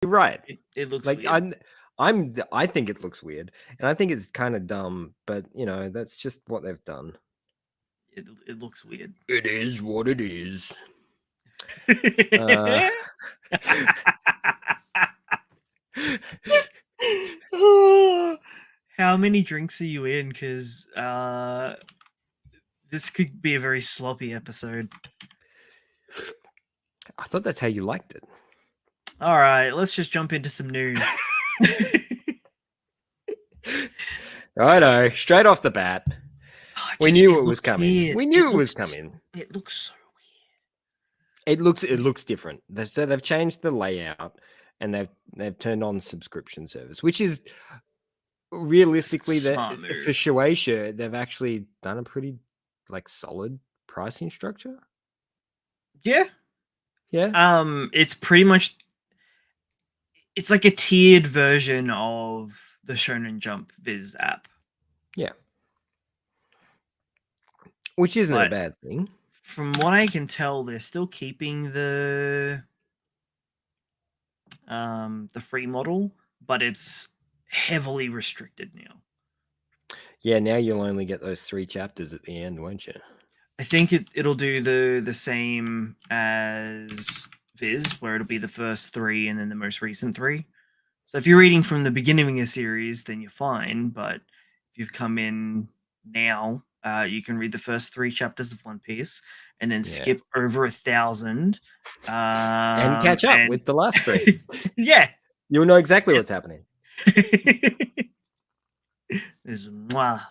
You're right. It looks Like weird. I think it looks weird, and I think it's kind of dumb, but that's just what they've done. It looks weird. It is what it is. Uh, How many drinks are you in? Because this could be a very sloppy episode. I thought that's how you liked it. All right, let's just jump into some news. I know, straight off the bat, we knew it was coming. Weird. We knew it was coming. It looks so It looks different. So they've changed the layout, and they've turned on subscription service, which is realistically Smart that move. for Shueisha, they've actually done a pretty solid pricing structure. Yeah. Yeah. It's pretty much. It's like a tiered version of the Shonen Jump Viz app. Yeah. Which isn't a bad thing. From what I can tell, they're still keeping the free model, but it's heavily restricted now. Yeah, now you'll only get those 3 chapters at the end, won't you? I think it'll do the same as Viz, where it'll be the first 3 and then the most recent 3. So if you're reading from the beginning of a series, then you're fine. But if you've come in now, you can read the first 3 chapters of One Piece and then skip over 1,000 and catch up with the last 3. Yeah, you'll know exactly what's happening. This mwah.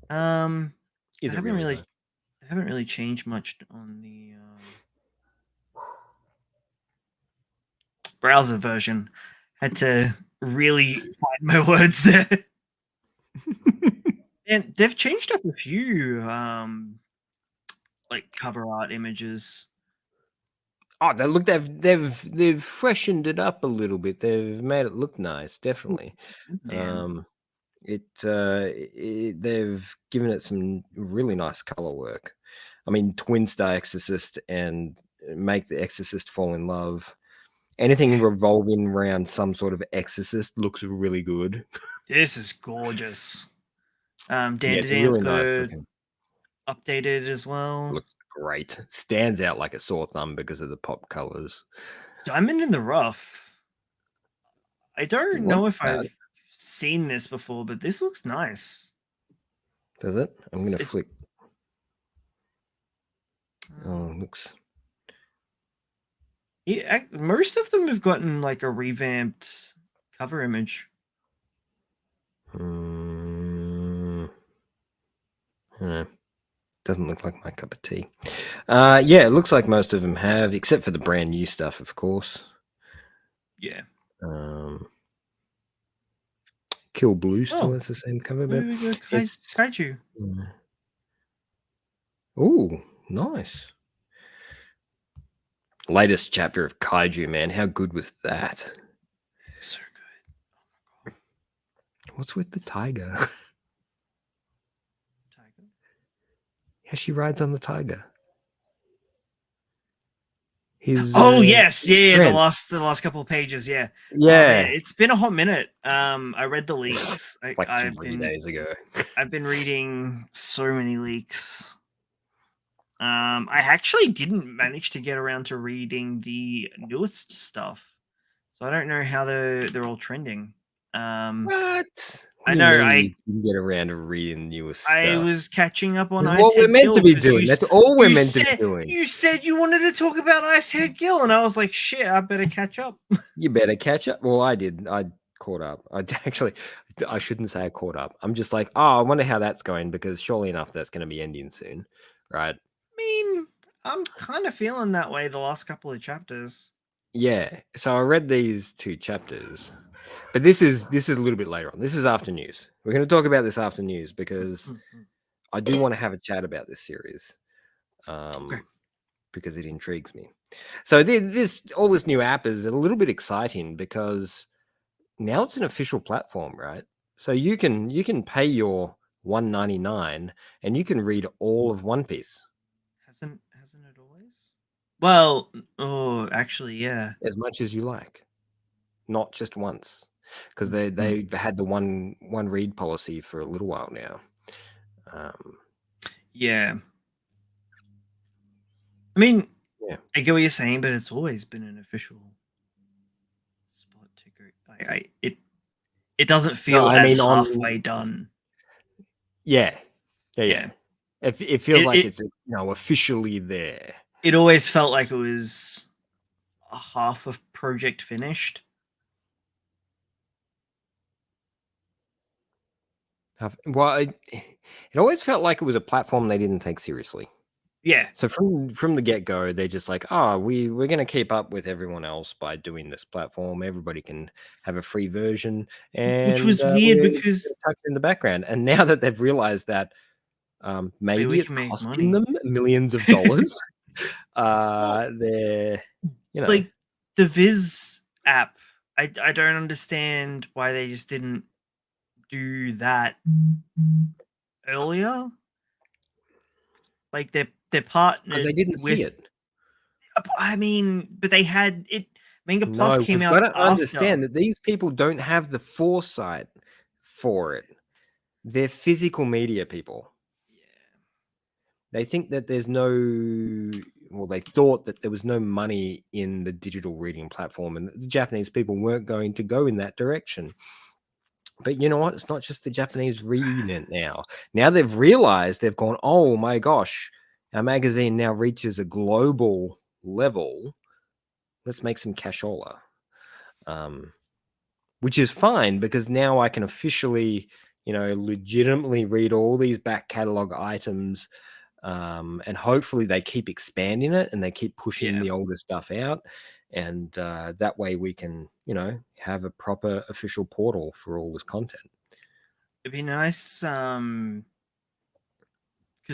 I haven't really changed much on the browser version. Had to really find my words there. And they've changed up a few cover art images. Oh, look! They've freshened it up a little bit. They've made it look nice, definitely. They've given it some really nice color work. I mean, Twin Star Exorcist and Make the Exorcist Fall in Love. Anything revolving around some sort of exorcist looks really good. This is gorgeous. Dan it's Dan's really got nice it looking. updated as well. Looks great. Stands out like a sore thumb because of the pop colors. Diamond in the Rough. I don't know if I've seen this before, but this looks nice. Does it? I'm going to flick. Oh, looks. Yeah, most of them have gotten like a revamped cover image. Doesn't look like my cup of tea. Yeah, it looks like most of them have, except for the brand new stuff, of course. Yeah. Kill Blue still has the same cover, but it's Kaiju. Oh, nice. Latest chapter of Kaiju, man. How good was that? So good. Oh my god. What's with the tiger? Tiger? Yeah, she rides on the tiger. Yes, yeah, the last couple of pages, yeah. Yeah. It's been a hot minute. I read the leaks. like 3 days ago. I've been reading so many leaks. I actually didn't manage to get around to reading the newest stuff, so I don't know how they're all trending. What? I know I didn't get around to reading newest stuff. I was catching up on what we're meant to be doing. That's all we're meant to be doing. You said you wanted to talk about Icehead Gill, and I was like, shit, I better catch up. You better catch up. Well, I did. I caught up. I shouldn't say I caught up. I'm just like, oh, I wonder how that's going, because surely enough, that's going to be ending soon, right? I mean, I'm kind of feeling that way the last couple of chapters. Yeah. So I read these 2 chapters, but this is a little bit later on. This is after news. We're going to talk about this after news because I do want to have a chat about this series, because it intrigues me. So all this new app is a little bit exciting because now it's an official platform, right? So you can pay your $1.99 and you can read all of One Piece. Hasn't it always? Well, actually, yeah. As much as you like. not just once, because they've had the one read policy for a little while now. Yeah. I mean, Yeah. I get what you're saying, but it's always been an official spot to go. It doesn't feel I as mean, halfway done. Yeah. Yeah. It feels like It it's officially there. it always felt like it was a half of project finished. Well, it always felt like it was a platform they didn't take seriously. Yeah. So from the get go, they're just like, oh, we're going to keep up with everyone else by doing this platform. Everybody can have a free version, Which and was weird we're just because gonna tuck it in the background. And now that they've realized that maybe we it's can make costing money. them millions of dollars, Well, they're like the Viz app, I don't understand why they just didn't do that earlier. Like they're because they partnered didn't see with. it. I mean, but they had it. Manga Plus No, came we've got out to after. understand that these people don't have the foresight for it. They're physical media people. They think that there's they thought that there was no money in the digital reading platform, and the Japanese people weren't going to go in that direction. But you know what? It's not just the Japanese reading it now. Now they've realized, they've gone, oh my gosh, our magazine now reaches a global level. Let's make some cashola. Which is fine, because now I can officially, legitimately read all these back catalog items. And hopefully they keep expanding it and they keep pushing Yeah. the older stuff out. And that way we can, have a proper official portal for all this content. It'd be nice, because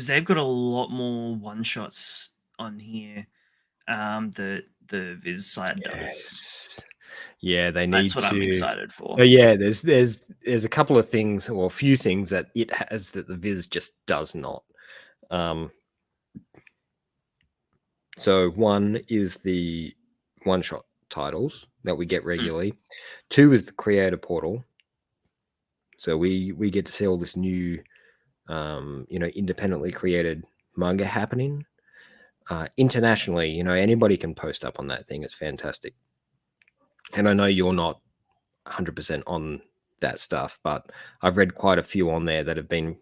they've got a lot more one shots on here. The Viz side does. Yes. Yeah, they That's need what I'm to. excited for. So yeah, there's a couple of things, or a few things that it has that the Viz just does not. So one is the one-shot titles that we get regularly. Two is the creator portal. So we get to see all this new, independently created manga happening. Internationally, anybody can post up on that thing. It's fantastic. And I know you're not 100% on that stuff, but I've read quite a few on there that have been,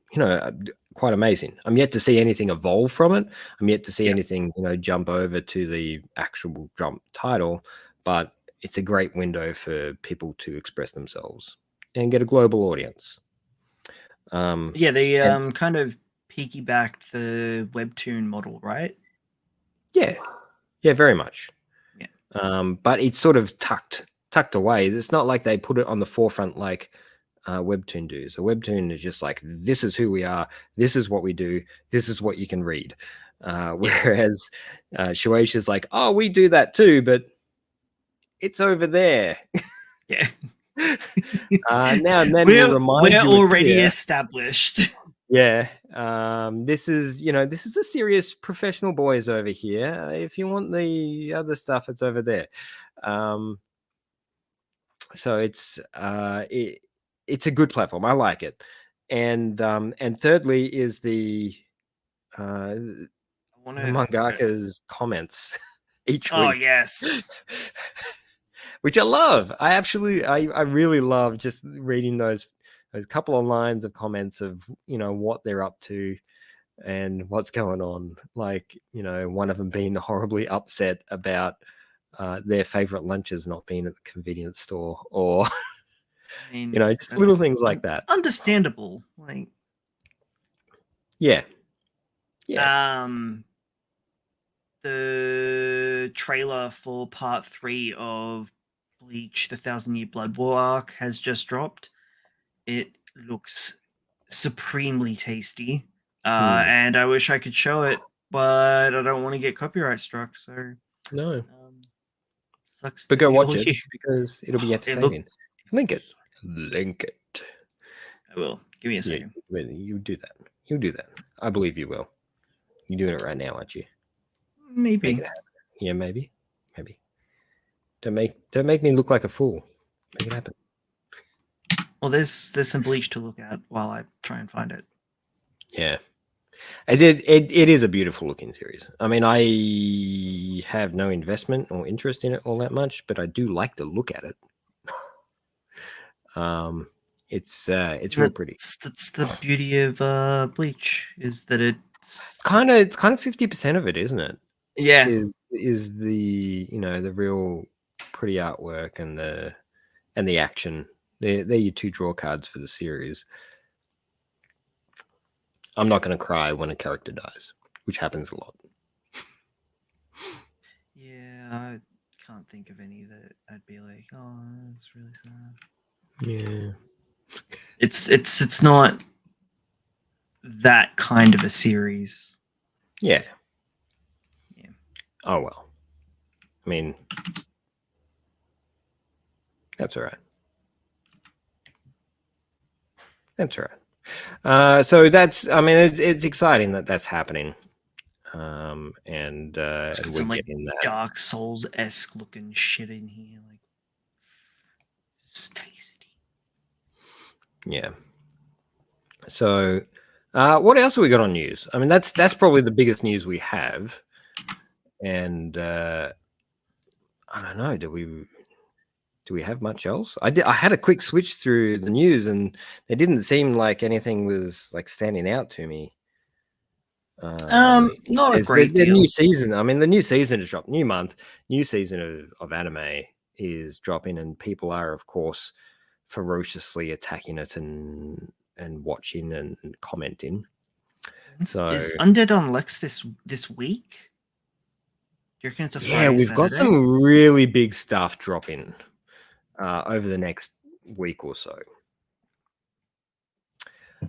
quite amazing. I'm yet to see anything evolve from it. I'm yet to see anything, jump over to the actual jump title, but it's a great window for people to express themselves and get a global audience. Yeah, they kind of piggybacked the webtoon model, right? Yeah, very much. Yeah. But it's sort of tucked away. It's not like they put it on the forefront like Webtoon do. So Webtoon is just like, this is who we are, this is what we do, this is what you can read. Whereas Shueisha's like, oh, we do that too, but it's over there. Yeah. Now and then we'll remind we're you already established. Yeah. This is a serious professional boys over here. If you want the other stuff, it's over there. So it's it's a good platform. I like it. And thirdly is the mangaka's comments each Oh week. yes. Which I love. I really love just reading those couple of lines of comments of, what they're up to and what's going on. Like, one of them being horribly upset about their favorite lunches not being at the convenience store, or I mean, just little things like that. Understandable. Like, Yeah. the trailer for part 3 of Bleach: The 1,000-Year Blood War arc has just dropped. It looks supremely tasty, and I wish I could show it, but I don't want to get copyright struck. So No. Sucks. But To go be watch all it, you. because it'll be entertaining. Link it. I will. Give me a Yeah, second. you do that. You do that. I believe you will. You're doing it right now, aren't you? Maybe. Make it happen. Yeah, maybe. Don't make me look like a fool. Make it happen. Well, there's some Bleach to look at while I try and find it. Yeah. It is a beautiful looking series. I mean, I have no investment or interest in it all that much, but I do like to look at it. It's real pretty. That's the beauty of Bleach, is that It's kind of 50% of it, isn't it? yeah. Is the the real pretty artwork and the action. They're your two draw cards for the series. I'm not going to cry when a character dies, which happens a lot. Yeah, I can't think of any that I'd be like, oh, that's really sad. Yeah. It's not that kind of a series. Yeah. Yeah. Oh well. I mean, that's all right. That's all right. So that's, I mean, it's exciting that that's happening. And It's got we're some like getting that. Dark Souls-esque looking shit in here, like it's tasty. Yeah. So, what else have we got on news? I mean, that's probably the biggest news we have. And I don't know. Do we have much else? I had a quick switch through the news, and it didn't seem like anything was like standing out to me. Not a great the deal. new season. I mean, the new season has dropped. New month, new season of anime is dropping, and people are, of course, ferociously attacking it and watching and commenting. So is Undead Unlex this week? Do you reckon it's a Friday, we've Saturday? got some really big stuff dropping over the next week or so.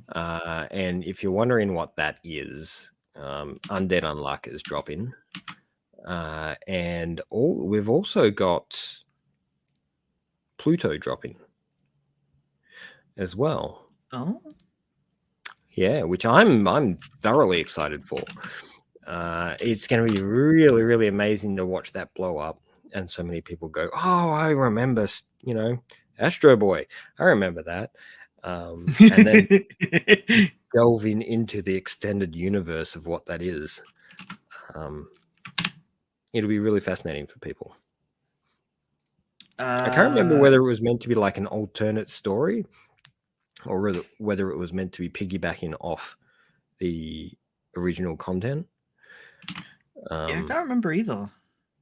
And if you're wondering what that is, Undead Unluck is dropping. And we've also got Pluto dropping as well. Oh, yeah, which I'm thoroughly excited for. It's going to be really, really amazing to watch that blow up, and so many people go, "Oh, I remember, Astro Boy. I remember that." And then delving into the extended universe of what that is. It'll be really fascinating for people. I can't remember whether it was meant to be like an alternate story, or whether it was meant to be piggybacking off the original content. Yeah, I can't remember either.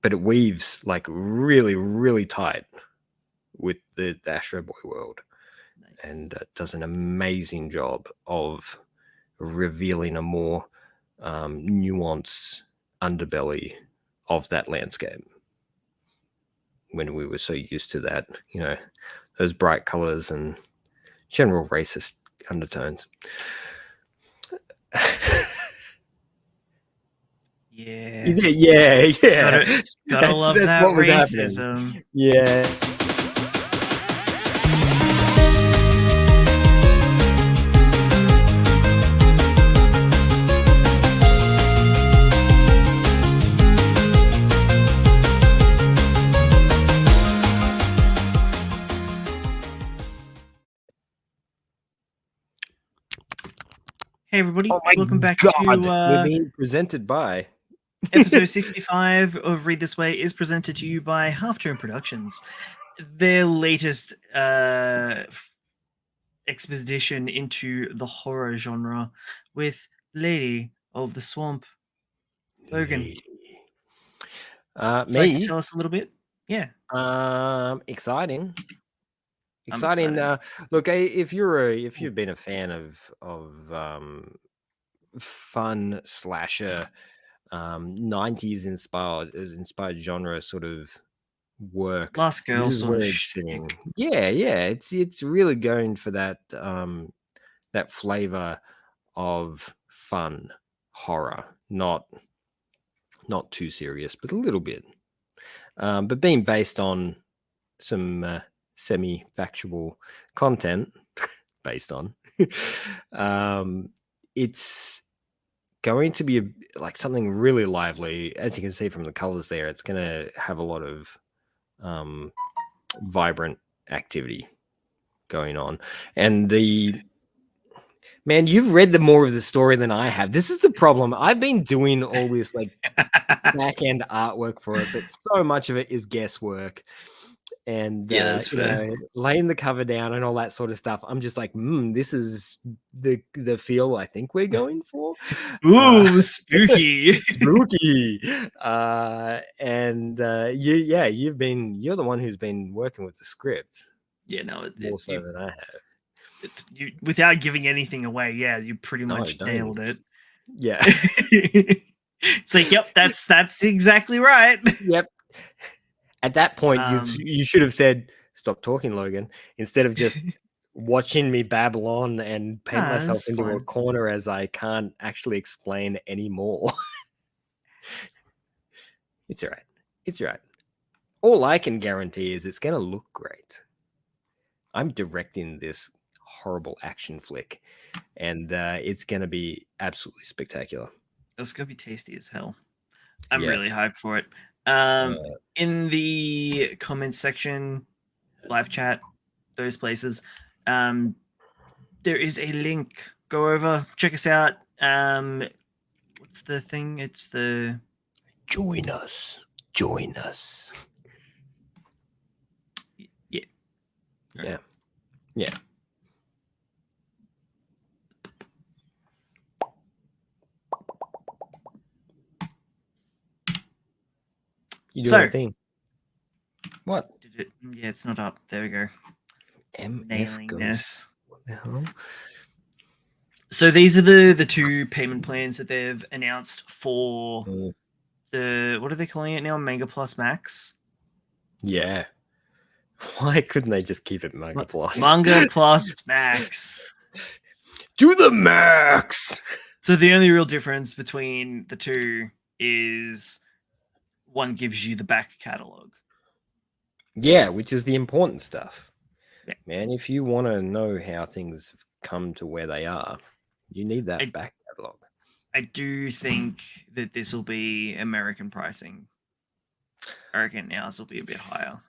But it weaves like really, really tight with the Astro Boy world. Nice. And does an amazing job of revealing a more nuanced underbelly of that landscape, when we were so used to that, those bright colors and general racist undertones. Yeah. Gotta love that what racism. Happening. Yeah. Hey everybody, welcome back to we're being presented by episode 65 of Read This Way is presented to you by Half Tone Productions. Their latest expedition into the horror genre with Lady of the Swamp. Logan, me. like to tell us a little bit? Yeah. Exciting. Excited. Look, if you've been a fan of fun slasher, 90s inspired genre sort of work, Last Girl this is sort where of it's sitting. Yeah, it's really going for that that flavor of fun horror, not too serious, but a little bit, but being based on some semi-factual content based on it's going to be like something really lively. As you can see from the colors there, it's going to have a lot of vibrant activity going on. And man, you've read the more of the story than I have. This is the problem. I've been doing all this like back end artwork for it, but so much of it is guesswork. And Yeah, that's fair. laying the cover down and all that sort of stuff. I'm just like, this is the feel I think we're going for. Ooh, spooky. Spooky. You're the one who's been working with the script. Yeah, no, More so than I have. You, without giving anything away, yeah, you pretty much nailed it. Yeah. It's like, yep, that's exactly right. Yep. At that point, you should have said, "Stop talking, Logan," instead of just watching me babble on and paint myself into a corner as I can't actually explain anymore. It's all right. It's all right. All I can guarantee is it's going to look great. I'm directing this horrible action flick, and it's going to be absolutely spectacular. It's going to be tasty as hell. I'm really hyped for it. In the comments section, live chat, those places, there is a link. Go over, check us out. What's the thing? It's the join us. Join us. Yeah. Yeah. Yeah. You do a thing. What? Yeah, it's not up. There we go. MF goes. What the hell? So these are the two payment plans that they've announced for the, what are they calling it now? Manga Plus Max? Yeah. Why couldn't they just keep it Manga Plus? Manga Plus Max. Do the max! So the only real difference between the two is one gives you the back catalog. Yeah, which is the important stuff. Yeah. Man, if you want to know how things have come to where they are, you need that back catalog. I do think that this will be American pricing. I reckon ours will be a bit higher.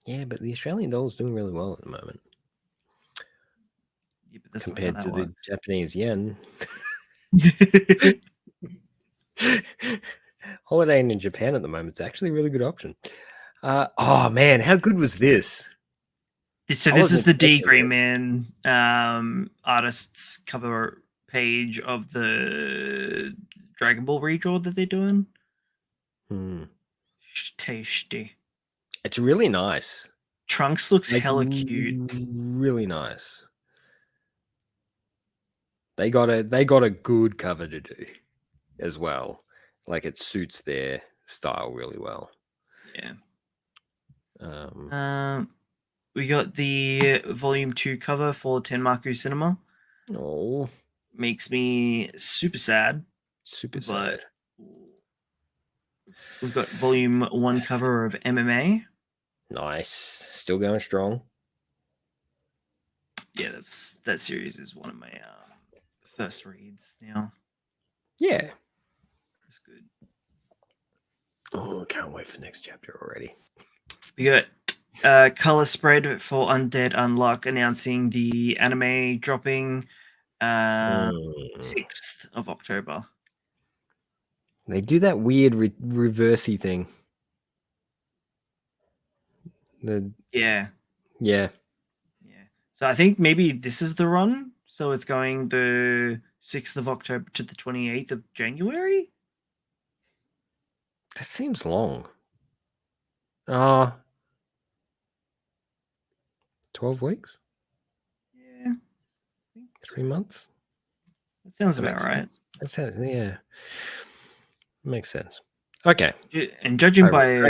Yeah, but the Australian dollar is doing really well at the moment. Yeah, but compared to the Japanese yen. Holidaying in Japan at the moment is actually a really good option. Oh man, how good was this? So this is the D Grey Man artist's cover page of the Dragon Ball redraw that they're doing. Tasty. It's really nice. Trunks looks hella cute. Really nice. They got a good cover to do as well. Like it suits their style really well. Yeah. We got the Volume 2 cover for Tenmaku Cinema. Oh. Makes me super sad. Super sad. We've got Volume 1 cover of MMA. Nice. Still going strong. Yeah, that series is one of my first reads now. Yeah. It's good. Oh, can't wait for next chapter already. We got color spread for Undead Unluck announcing the anime dropping 6th of October. They do that weird reversey thing. Yeah. So I think maybe this is the run. So it's going the 6th of October to the 28th of January. That seems long. 12 weeks? Yeah. 3 months? That sounds about right. Yeah. Makes sense. Okay. And judging by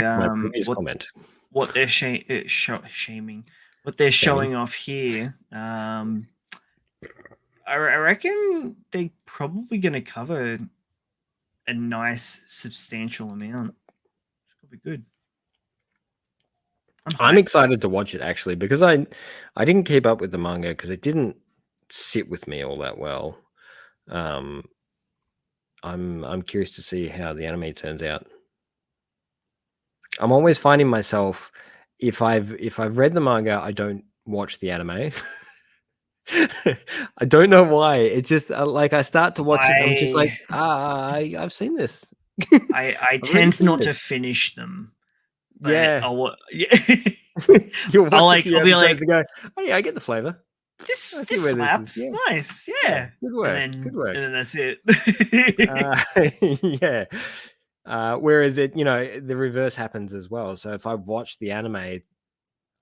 what they're shaming, what they're showing off here, I reckon they're probably going to cover a nice, substantial amount. It's going to be good. I'm excited to watch it actually because I didn't keep up with the manga because it didn't sit with me all that well. I'm curious to see how the anime turns out. I'm always finding myself if I've read the manga, I don't watch the anime. I don't know why. It's just like I start to watch it, I'm just like, I've seen this. I I've already tend seen not this. to finish them, but Yeah. yeah. You'll watch a I'll few be episodes like, and go, oh yeah, I get the flavor. I see this where this is. slaps, Yeah, nice, yeah. yeah, Good work. Good work. and then that's it. Yeah. Whereas the reverse happens as well. So if I've watched the anime,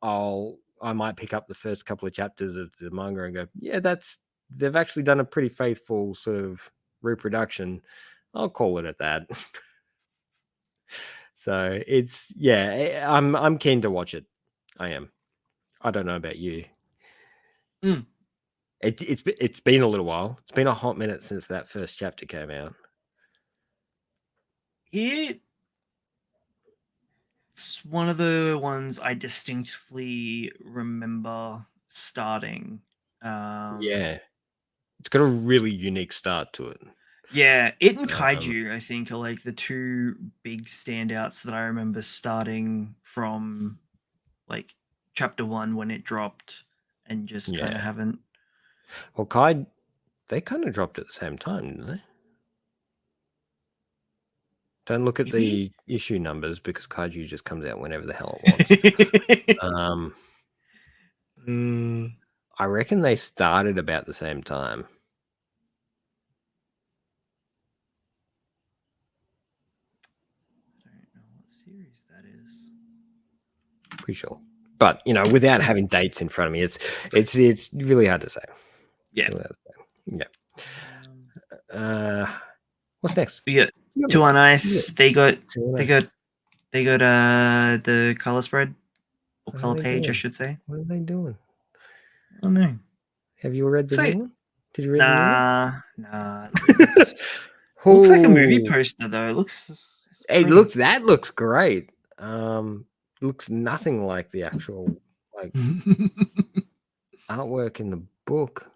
I might pick up the first couple of chapters of the manga and go, yeah, they've actually done a pretty faithful sort of reproduction. I'll call it at that. So I'm keen to watch it. I am. I don't know about you. Mm. It's been a little while. It's been a hot minute since that first chapter came out. It's one of the ones I distinctly remember starting. Yeah, it's got a really unique start to it. Yeah, it and Um, Kaiju, I think, are like the two big standouts that I remember starting from like chapter 1 when it dropped and just kind of yeah. haven't. Well, they kind of dropped at the same time, didn't they? Don't look at Maybe? the issue numbers because Kaiju just comes out whenever the hell it wants. I reckon they started about the same time. I don't know what series that is. Pretty sure. But without having dates in front of me, it's really hard to say. Yeah. Really hard to say. Yeah. What's next? We got You got Two on next. Ice. They got Two on they Ice. got they got the color spread or What are color they page, I doing? should say. What are they doing? I don't know. Have you read the So new one? Did you read the new one? nah. Looks like a movie Oh, poster though. It looks hey, pretty. that looks great. Looks nothing like the actual like artwork in the book.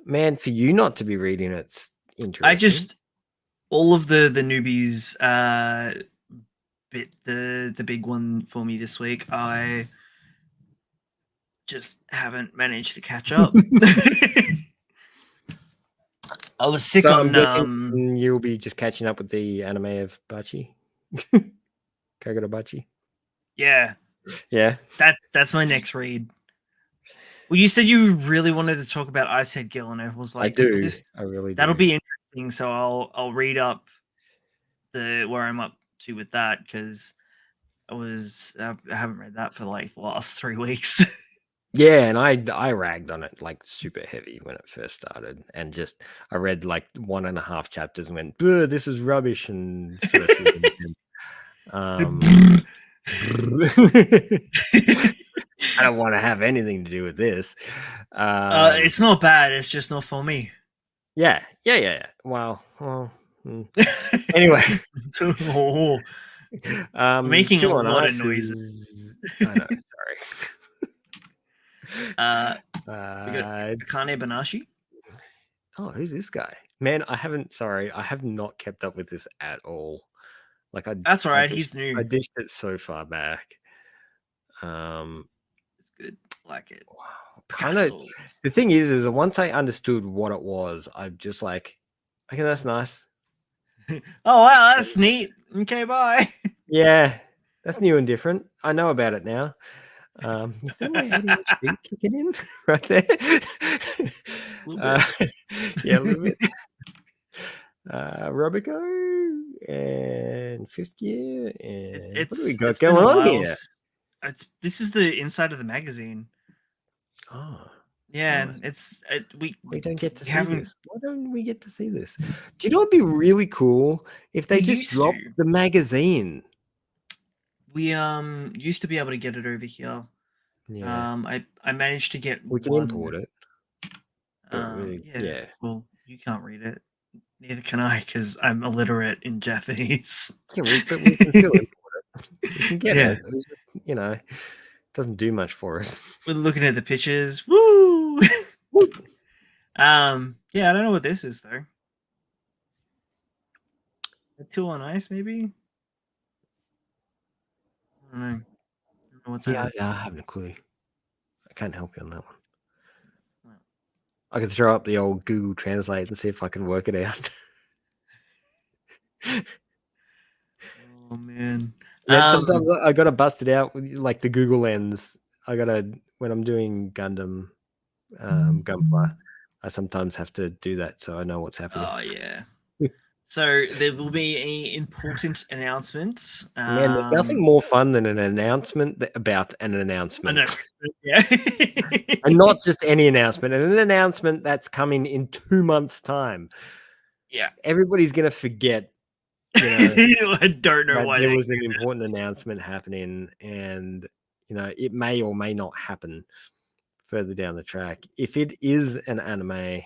Man, for you not to be reading it's I interesting. just all of the newbies bit the big one for me this week. I just haven't managed to catch up. I was sick So I'm on guessing you'll be just catching up with the anime of Bachi. Kagurabachi. yeah, Yeah. that's my next read. Well, you said you really wanted to talk about Icehead Gill, and I was I like, well, do. I really that'll do. be interesting. So I'll read up where I'm up to with that because I haven't read that for like the last 3 weeks. Yeah, and I ragged on it like super heavy when it first started, and just I read like 1.5 chapters and went, "Buh, this is rubbish," and finished reading again. I don't want to have anything to do with this. It's not bad. It's just not for me. Yeah. Well. Anyway, Oh, making a Two on lot of Ice noises. is. I know. Uh, we got Sorry. Akane Banashi. Oh, who's this guy? Man, I have not kept up with this at all. Like That's all I right. dished, He's new. I dished it so far back. Um, It's good. Like it. kind of. Picasso. The thing is once I understood what it was, I'm just like, okay, that's nice. Oh wow, that's neat. Okay, bye. Yeah, that's new and different. I know about it now. Is that my ADHD kicking in right there? Little bit. Yeah, a little bit. Robico and fifth year, and what do we got It's been going a on while. here? This is the inside of the magazine. Oh, Yeah, nice. we Don't get to see haven't. this. Why don't we get to see this? Do you know what'd be really cool if they We just used dropped to. the magazine? We used to be able to get it over here. Yeah, I managed to get we can import one. it, but yeah. Well, you can't read it. Neither can I because I'm illiterate in Japanese. Yeah, but we can still import it. We can get Yeah, it. It's just, doesn't do much for us. we're looking at the pictures. Woo! Yeah, I don't know what this is though. A Two on Ice, maybe. don't know. I don't know what Yeah, that. I haven't a clue. I can't help you on that one. Well, I could throw up the old Google Translate and see if I can work it out. oh man. Yeah, sometimes I gotta bust it out with like the Google lens. I gotta when I'm doing Gundam Gunpla, I sometimes have to do that so I know what's happening. Oh yeah. So there will be an important announcement. Man, there's nothing more fun than an announcement about an I announcement. know. Yeah. And not just any announcement, an announcement that's coming in 2 months' time. Yeah. Everybody's gonna forget, you know, I don't know that why there they was an do important this. announcement happening, and you know, it may or may not happen further down the track. If it is an anime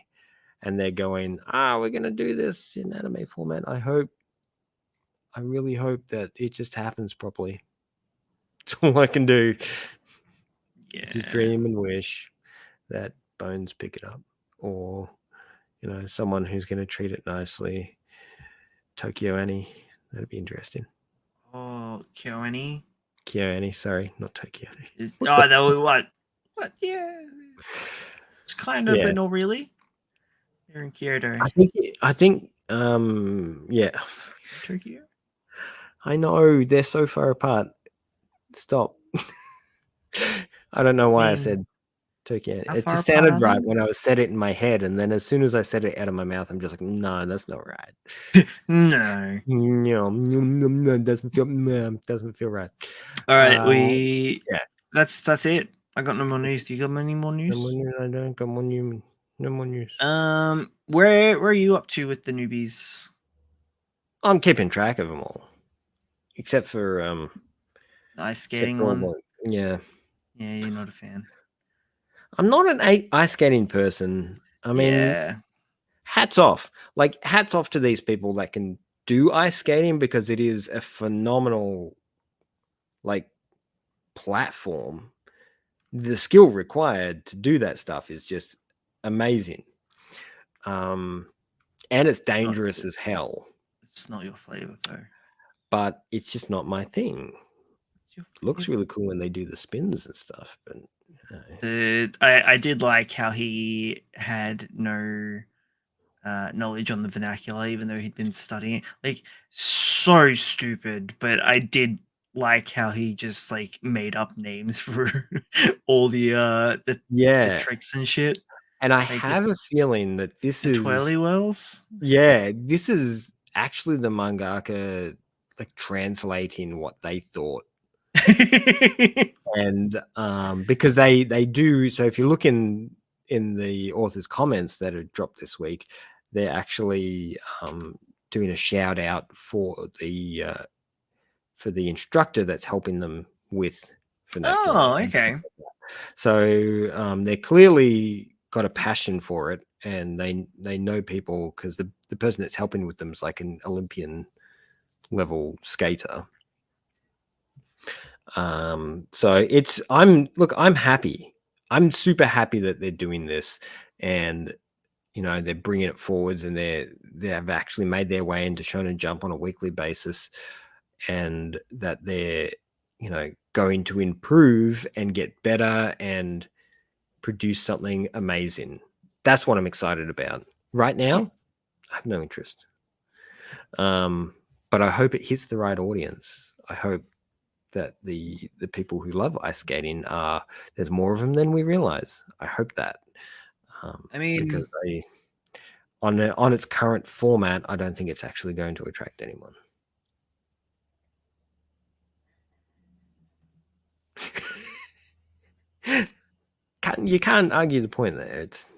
and they're going, we're gonna do this in anime format, I really hope that it just happens properly. That's all I can do. Yeah. Just dream and wish that Bones pick it up, or you know, someone who's going to treat it nicely. Tokyo Annie, that'd be interesting. Oh, Kyoani Kyo Annie, sorry, not Tokyo Annie. is. Oh, that was what? What? Yeah. It's kind of, Yeah, but not really. They're in Kyoto, I think, yeah. Tokyo. I know they're so far apart. Stop. I don't know I why I mean, said Tokyo. how It far just apart sounded are right they? when I said it in my head, and then as soon as I said it out of my mouth, I'm just like, no, that's not right. No. No, doesn't feel right. All right, Yeah. that's it. I got no more news. Do you got any more No more news? news. I don't got more news. No more news. Where are you up to with the newbies? I'm keeping track of them all, except for The ice skating one. yeah. Yeah, you're not a fan. I'm not an ice skating person. I mean, Yeah. hats off. Like hats off to these people that can do ice skating because it is a phenomenal like platform. The skill required to do that stuff is just amazing. And it's Not, dangerous as hell, it's not your flavor though. but it's just not my thing. It's your It looks flavor. really cool when they do the spins and stuff, but I did like how he had no knowledge on the vernacular, even though he'd been studying it. Like so stupid, but I did like how he just like made up names for all the yeah. tricks and shit. And I Like have a feeling that this the is twirly wells. this is actually the mangaka like translating what they thought. And because they do, so if you look in the author's comments that are dropped this week, they're actually doing a shout out for the instructor that's helping them with vernacular. Oh, okay. So they're clearly got a passion for it, and they know people because the person that's helping with them is like an Olympian level skater. So I'm happy. I'm super happy that they're doing this, and you know they're bringing it forwards, and they have actually made their way into Shonen Jump on a weekly basis, and that they're you know going to improve and get better and produce something amazing. That's what I'm excited about. Right Yeah. now, I have no interest. But I hope it hits the right audience. I hope that the people who love ice skating are there's more of them than we realize. I hope that I mean, because on its current format, I don't think it's actually going to attract anyone. You can't argue the point there. It's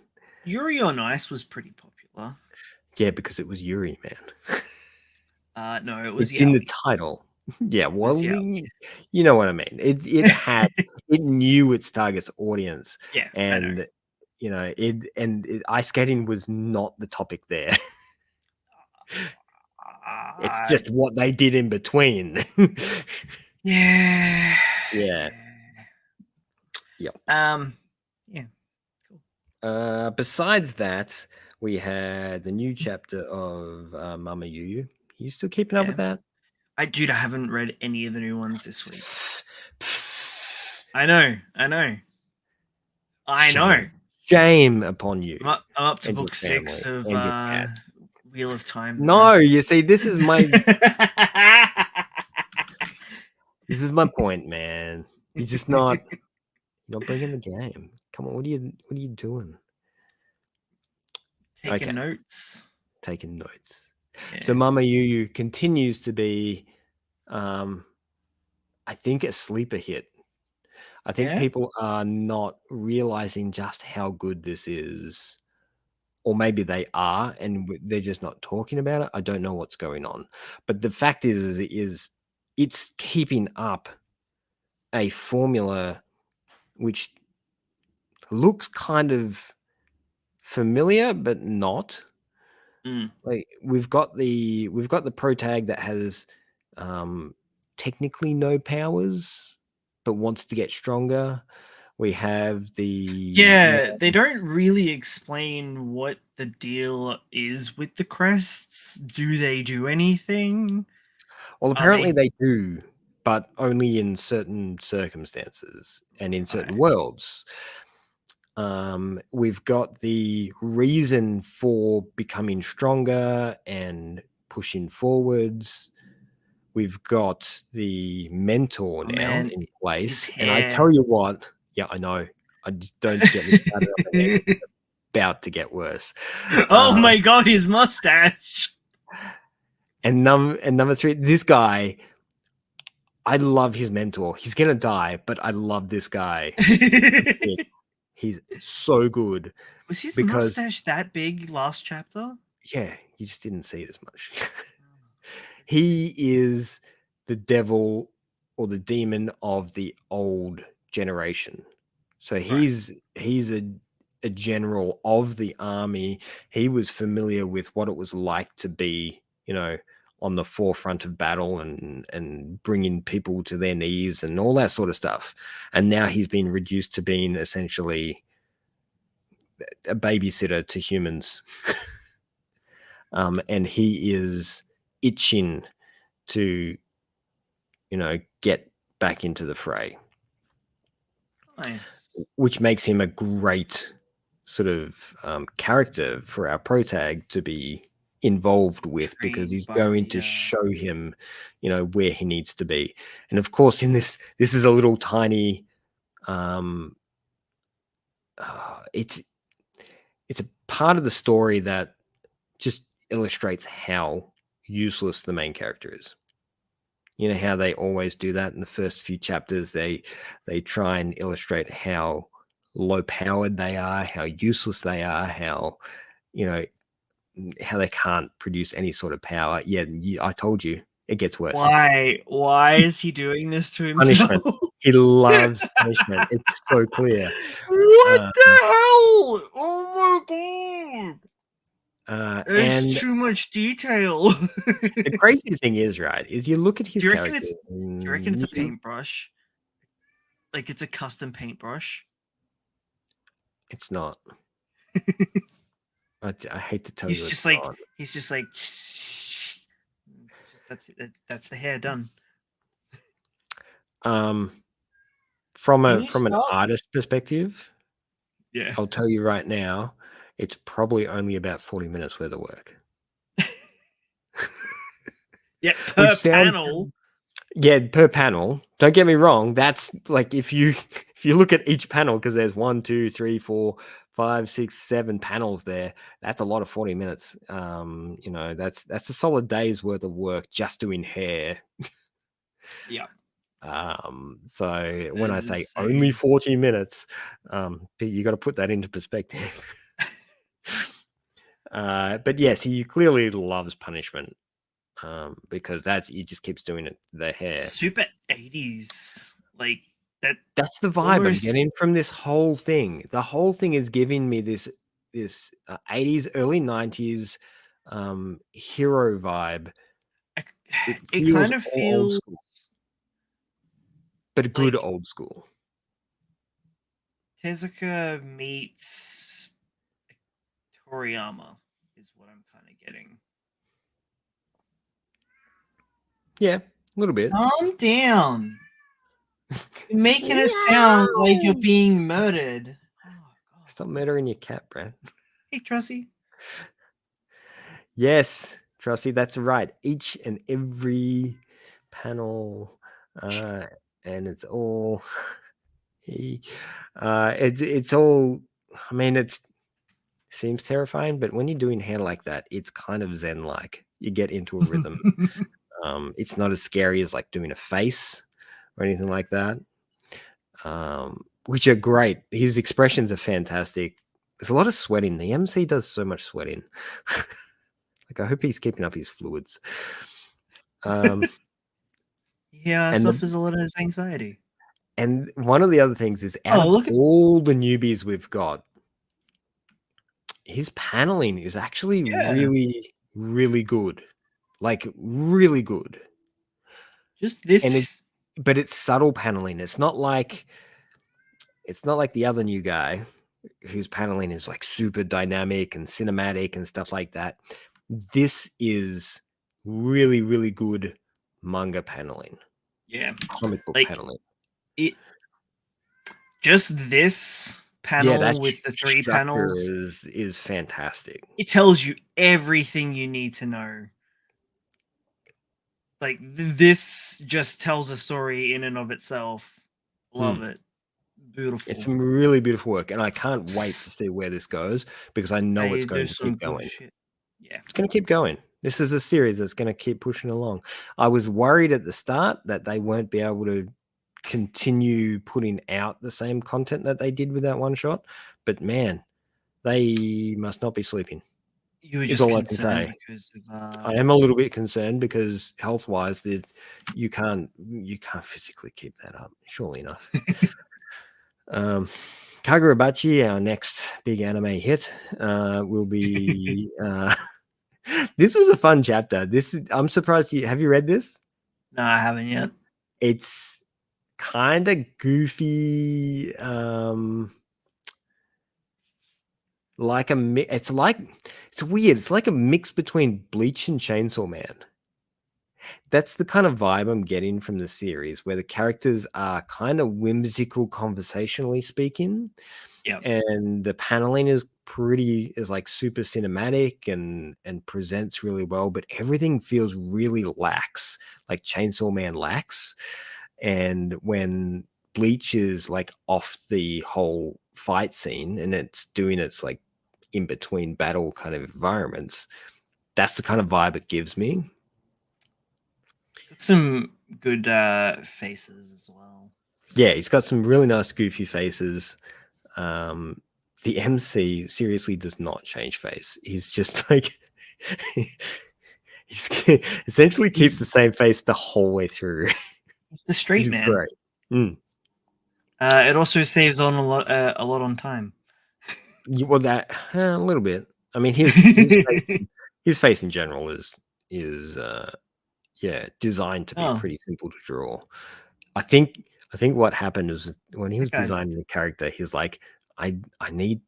Yuri on Ice was pretty popular. yeah, because it was Yuri, man. No, it was It's in the Yaoi. title. Yeah, It was well, Yaoi. you know what I mean. It knew its target audience, Yeah, I know. and you know ice skating was not the topic there. It's Uh, just what they did in between. yeah. Yeah. Yep. Yeah. Cool. Besides that, we had the new chapter of Mama Yu. You still keeping up Yeah. with that? Dude, I haven't read any of the new ones this week. I know. Shame upon you. I'm up to and your book 6 family of and your cat. Wheel of Time. No, you see, this is my point, man. You're just not bringing the game. Come on, what are you doing? Taking notes. Taking notes. Yeah. So Mama Yu continues to be, I think, a sleeper hit. I think people are not realizing just how good this is. Or maybe they are, and they're just not talking about it. I don't know what's going on. But the fact is it's keeping up a formula which looks kind of familiar, but not. Like we've got the pro tag that has technically no powers, but wants to get stronger. We have the they don't really explain what the deal is with the crests. Do they do anything? Well, apparently they do, but only in certain circumstances and in certain worlds. We've got the reason for becoming stronger and pushing forwards. We've got the mentor now in place. And I tell you what, yeah, I know. I just don't get me started on the hair. It's about to get worse. Oh my god, his mustache. And number 3, this guy, I love his mentor. He's gonna die, but I love this guy. He's so good. Was his mustache that big last chapter? Yeah, you just didn't see it as much. He is the devil or the demon of the old generation. So he's a general of the army. He was familiar with what it was like to be, on the forefront of battle and bringing people to their knees and all that sort of stuff. And now he's been reduced to being essentially a babysitter to humans. And he is itching to, get back into the fray. Nice. Which makes him a great sort of character for our pro tag to be involved with, because he's going to show him, where he needs to be. And of course, in this is a little tiny, it's a part of the story that just illustrates how useless the main character is. You know how they always do that in the first few chapters. They try and illustrate how low powered they are, how useless they are, how how they can't produce any sort of power. Yeah, I told you, it gets worse. Why is he doing this to himself? Punishment. He loves punishment. It's so clear. What the hell? Oh my god! There's too much detail. The crazy thing is, right, is you look at his character. Do you reckon it's a paintbrush? Like it's a custom paintbrush? It's not. I hate to tell you, he's just like that's the hair done. From an artist perspective, yeah, I'll tell you right now, it's probably only about 40 minutes worth of work. Yeah, per panel. Yeah, per panel. Don't get me wrong. That's like if you look at each panel, because there's 1, 2, 3, 4, 5, 6, 7 panels there. That's a lot of 40 minutes. That's a solid day's worth of work just doing hair. Yeah. So when I say only 40 minutes, you got to put that into perspective. But yes, he clearly loves punishment. Because he just keeps doing it. The hair, super 80s, like that. That's the vibe I'm getting from this whole thing. The whole thing is giving me this 80s, early 90s hero vibe. It kind of feels old school, but a good old school. Tezuka meets Toriyama is what I'm kind of getting. Yeah, a little bit. Calm down. You're making it sound like you're being murdered. Oh, God. Stop murdering your cat, Brad. Hey, Trusty. Yes, Trusty, that's right. Each and every panel, and it's all it's all. I mean, it seems terrifying, but when you're doing hair like that, it's kind of zen-like. You get into a rhythm. It's not as scary as like doing a face or anything like that. Which are great. His expressions are fantastic. There's a lot of sweating. The MC does so much sweating. Like, I hope he's keeping up his fluids. Yeah, suffers a lot of anxiety. And one of the other things is, out of all the newbies we've got, his paneling is actually really, really good. Like, really good. Just this. But it's subtle paneling. It's not like the other new guy whose paneling is like super dynamic and cinematic and stuff like that. This is really, really good manga paneling. Yeah. Comic book paneling. Just this panel with the 3 panels is fantastic. It tells you everything you need to know. Like, this just tells a story in and of itself. Love it. Beautiful. It's some really beautiful work, and I can't wait to see where this goes, because I know it's going to keep going. Yeah, it's going to keep going. This is a series that's going to keep pushing along. I was worried at the start that they won't be able to continue putting out the same content that they did with that one shot, but man, they must not be sleeping. You were just all concerned because of, I am a little bit concerned because health-wise, you can't physically keep that up. Surely enough. Kagurabachi, our next big anime hit, will be. This was a fun chapter. I'm surprised have you read this? No, I haven't yet. It's kind of goofy. It's weird. It's like a mix between Bleach and Chainsaw Man. That's the kind of vibe I'm getting from the series, where the characters are kind of whimsical conversationally speaking. Yeah. And the paneling is like super cinematic and presents really well, but everything feels really lax, like Chainsaw Man lax. And when Bleach is like off the whole fight scene and it's doing its like in between battle kind of environments, that's the kind of vibe it gives me. Got some good faces as well. Yeah, he's got some really nice goofy faces. The MC seriously does not change face. He's just like he's essentially keeps the same face the whole way through. He's the straight man. Great. It also saves on a lot on time. Well, that a little bit. I mean, his face in general is designed to be pretty simple to draw. I think what happened was when he was designing the character, he's like, I need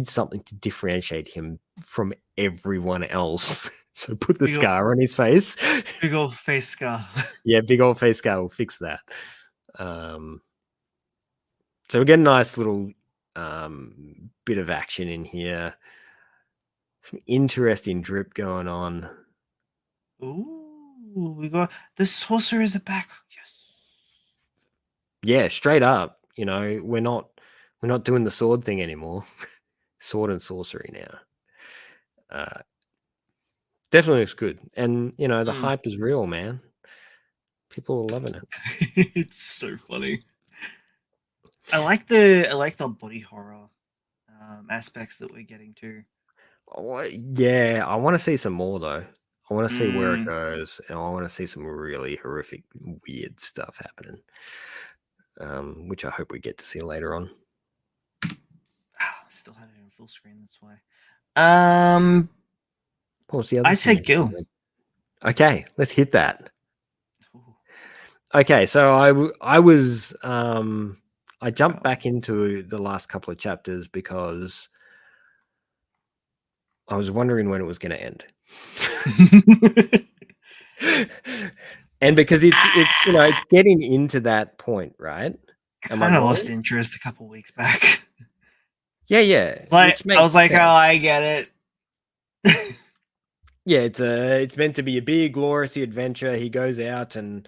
something to differentiate him from everyone else. So put the scar on his face. Big old face scar. Yeah, big old face scar will fix that. So we get a nice little bit of action in here. Some interesting drip going on. Ooh, we got the sorcerers are back. Yes. Yeah, straight up. You know, we're not doing the sword thing anymore. Sword and sorcery now. Definitely looks good, and you know the hype is real, man. People are loving it. It's so funny. I like the body horror aspects that we're getting to. Yeah, I want to see some more though. I want to see where it goes, and I want to see some really horrific, weird stuff happening, which I hope we get to see later on. Still had it in full screen. That's why. What was the other? I said Gil. Okay, let's hit that. Ooh. Okay, so I was I jumped back into the last couple of chapters because I was wondering when it was going to end. And because it's getting into that point, right? I Am I kind of lost wrong? interest a couple weeks back. Yeah, Like which I makes was like, oh, sense. I get it. Yeah, it's meant to be a big glorious adventure. He goes out and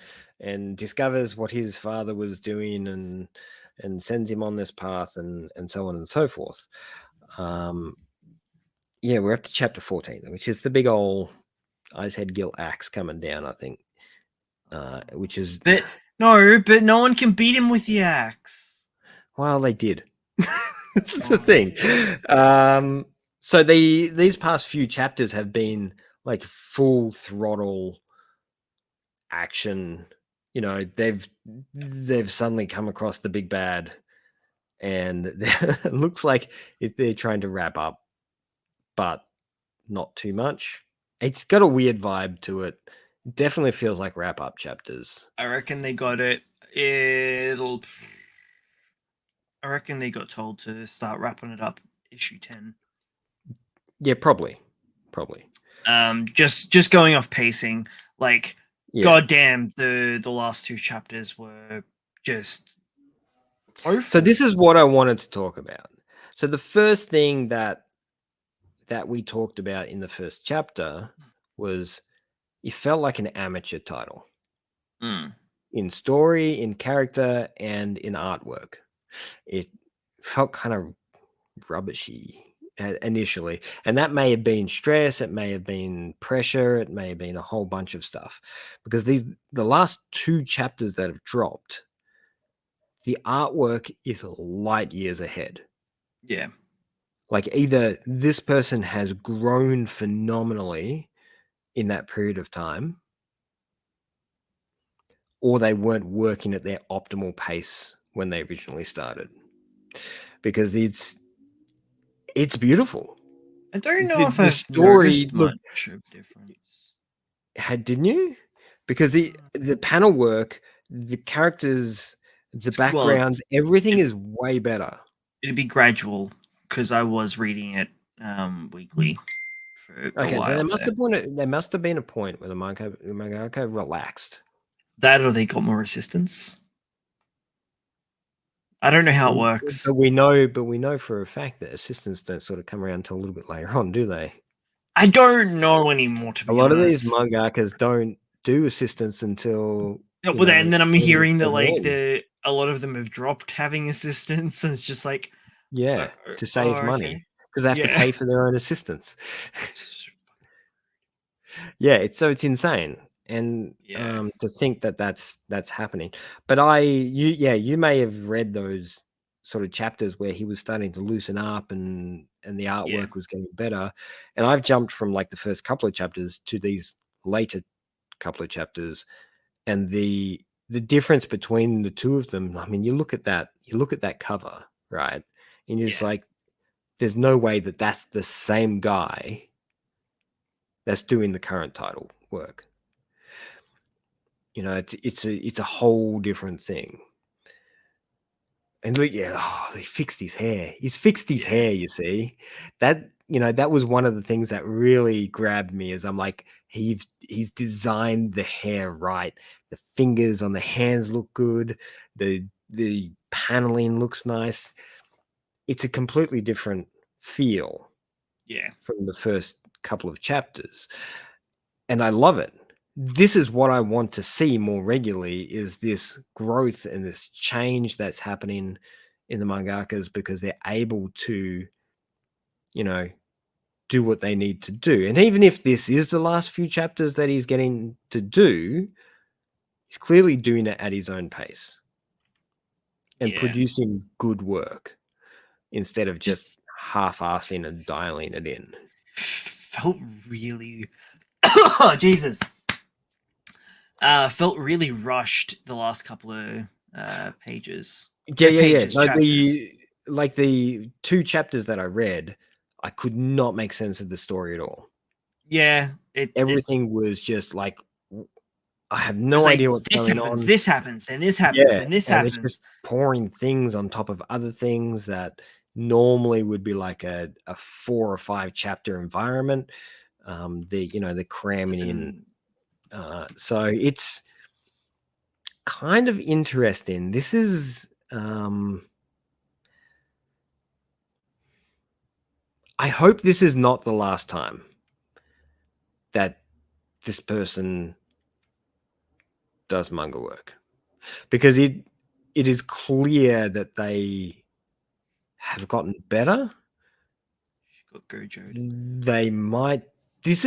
discovers what his father was doing and sends him on this path and so on and so forth. Yeah, we're up to chapter 14, which is the big old Ice Head Gill axe coming down, I think. Which is but no one can beat him with the axe. well, they did. This is the Oh, they thing. did. So these past few chapters have been like full throttle action. They've suddenly come across the big bad, and it looks like they're trying to wrap up, but not too much. It's got a weird vibe to it. It definitely feels like wrap up chapters. I reckon they got it. It'll. I reckon they got told to start wrapping it up issue 10. Yeah, probably. Just going off pacing, like Yeah. goddamn, the last two chapters were just awful. So this is what I wanted to talk about. So the first thing that we talked about in the first chapter was it felt like an amateur title in story, in character, and in artwork. It felt kind of rubbishy initially, and that may have been stress, it may have been pressure, it may have been a whole bunch of stuff, because the last two chapters that have dropped, the artwork is light years ahead. Yeah. Like either this person has grown phenomenally in that period of time, or they weren't working at their optimal pace when they originally started. Because it's beautiful. I don't know if The I've story, noticed look, much of difference. didn't you? Because the panel work, the characters, the Well, backgrounds, everything is way better. it'd be gradual because I was reading it weekly for a Okay, so while there. there must have been a point where the mangaka relaxed. That or they got more assistance. I don't know how it works. But we know for a fact that assistants don't sort of come around until a little bit later on, do they? I don't know anymore, to A be lot of these honest. mangakas don't do assistants until Well, and then I'm further hearing that like in. a lot of them have dropped having assistants, and it's just like, Yeah, to oh, save money okay, because they have to yeah, pay for their own assistants. Yeah, it's insane, and yeah, to think that that's happening. But you may have read those sort of chapters where he was starting to loosen up and the yeah, artwork was getting better, and I've jumped from like the first couple of chapters to these later couple of chapters, and the difference between the two of them. I mean, you look at that cover, right, and you're just yeah, like, there's no way that that's the same guy that's doing the current title work. It's a whole different thing. And look, yeah, he fixed his hair. He's fixed his yeah, hair, you see. That was one of the things that really grabbed me, as I'm like, he's designed the hair right. The fingers on the hands look good. The paneling looks nice. It's a completely different feel yeah, from the first couple of chapters. And I love it. This is what I want to see more regularly, is this growth and this change that's happening in the mangakas, because they're able to, you know, do what they need to do. And even if this is the last few chapters that he's getting to do, he's clearly doing it at his own pace and yeah. producing good work instead of Just just half-assing and dialing it in. felt really, oh Jesus, felt really rushed the last couple of pages. Yeah. Chapters. Like the two chapters that I read, I could not make sense of the story at all. Yeah, it Everything was just like, I have was no like idea what's this going happens, on. this happens, then this happens, Yeah, then this and it's happens. just pouring things on top of other things that normally would be like a 4 or 5 chapter environment. They're cramming in And So it's kind of interesting. This is I hope this is not the last time that this person does manga work, because it is clear that they have gotten better. She got Gojo'd. They might. This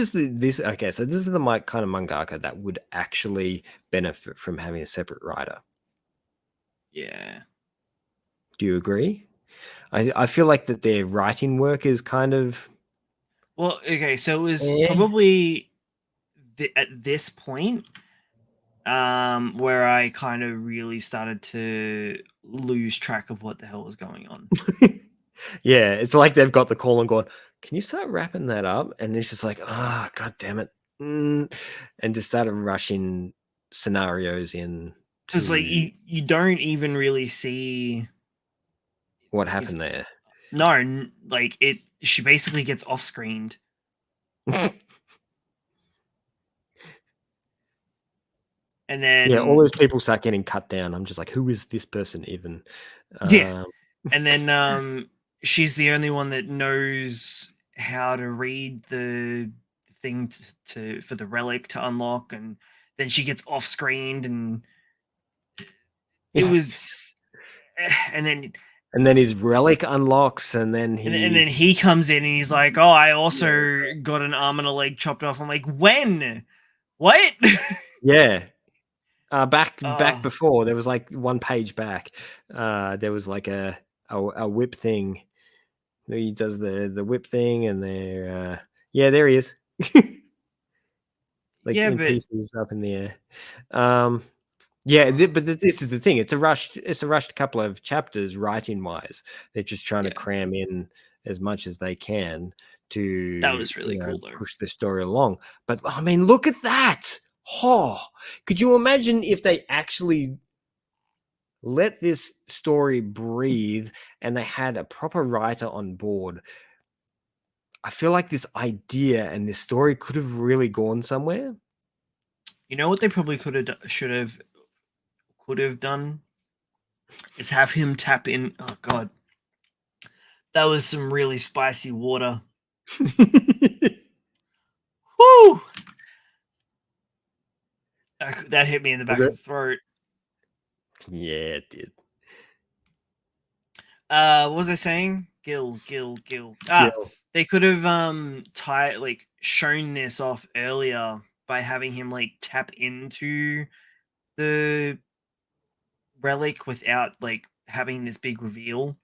okay. So this is the kind of mangaka that would actually benefit from having a separate writer. Yeah. Do you agree? I feel like that their writing work is kind of Well, okay, so it was probably at this point where I kind of really started to lose track of what the hell was going on. Yeah, it's like they've got the call and gone, can you start wrapping that up? And it's just like, oh, god damn it. And just started rushing scenarios in Because like to you don't even really see what happened there. No, like she basically gets off screened. And then yeah, all those people start getting cut down. I'm just like, who is this person even? Yeah. And then she's the only one that knows how to read the thing to for the relic to unlock, and then she gets off screened, and it was and then his relic unlocks, and then he comes in and he's like, oh, I also got an arm and a leg chopped off. I'm like, when? What? Yeah. Back before, there was like one page back. There was like a whip thing. He does the whip thing, and there he is. Like in pieces up in the air. But this is the thing. It's a rushed couple of chapters writing wise. They're just trying to cram in as much as they can to that was really cool though. Push the story along. But I mean, look at that. Oh, could you imagine if they actually let this story breathe and they had a proper writer on board? I feel like this idea and this story could have really gone somewhere. You know what they probably could have done is have him tap in. Oh god, that was some really spicy water. Woo! That hit me in the back of the throat. Yeah, it did. What was I saying? Gil. They could have shown this off earlier by having him like tap into the relic without like having this big reveal.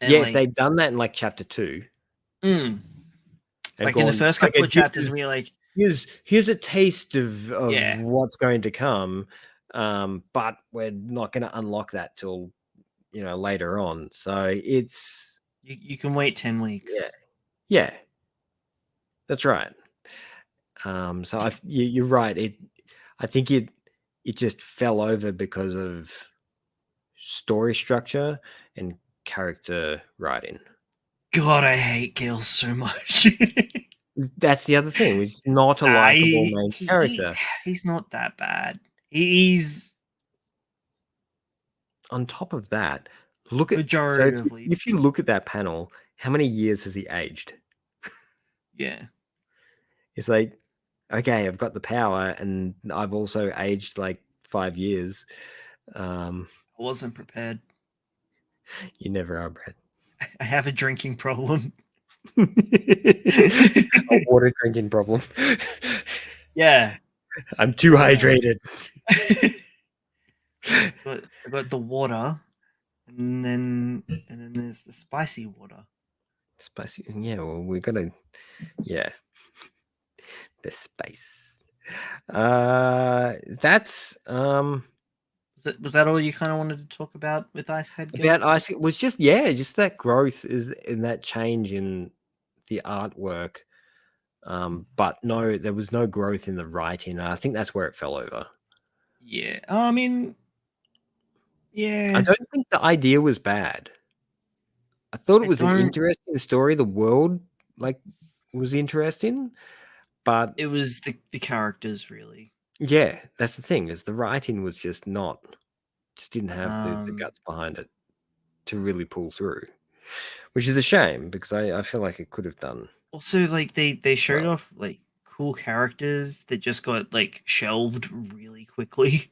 And if they'd done that in like chapter 2. Like in the first couple of chapters, we're like, here's a taste of what's going to come, but we're not going to unlock that till later on. So it's you can wait 10 weeks. Yeah, that's right. So you're right. I think it just fell over because of story structure and character writing. God, I hate Gil so much. That's the other thing. He's not a likable main character. He's not that bad. He's on top of that. Look at if you look at that panel, how many years has he aged? Yeah, it's like, okay, I've got the power, and I've also aged like 5 years. I wasn't prepared. You never are, Brad. I have a drinking problem. A water drinking problem. Yeah. I'm too hydrated. I got the water, and then there's the spicy water. Spicy, yeah. Well, we're gonna, the spice. That's Was that all you kind of wanted to talk about with Icehead? About Ice was just that growth is in that change in the artwork. But no, there was no growth in the writing. I think that's where it fell over. Yeah, I mean, yeah. I don't think the idea was bad. I thought it was an interesting story. The world was interesting, But it was the characters, really. yeah, that's the thing, is the writing was just didn't have the guts behind it to really pull through, which is a shame because I feel like it could have done. Also, like they showed well. off like cool characters that just got like shelved really quickly.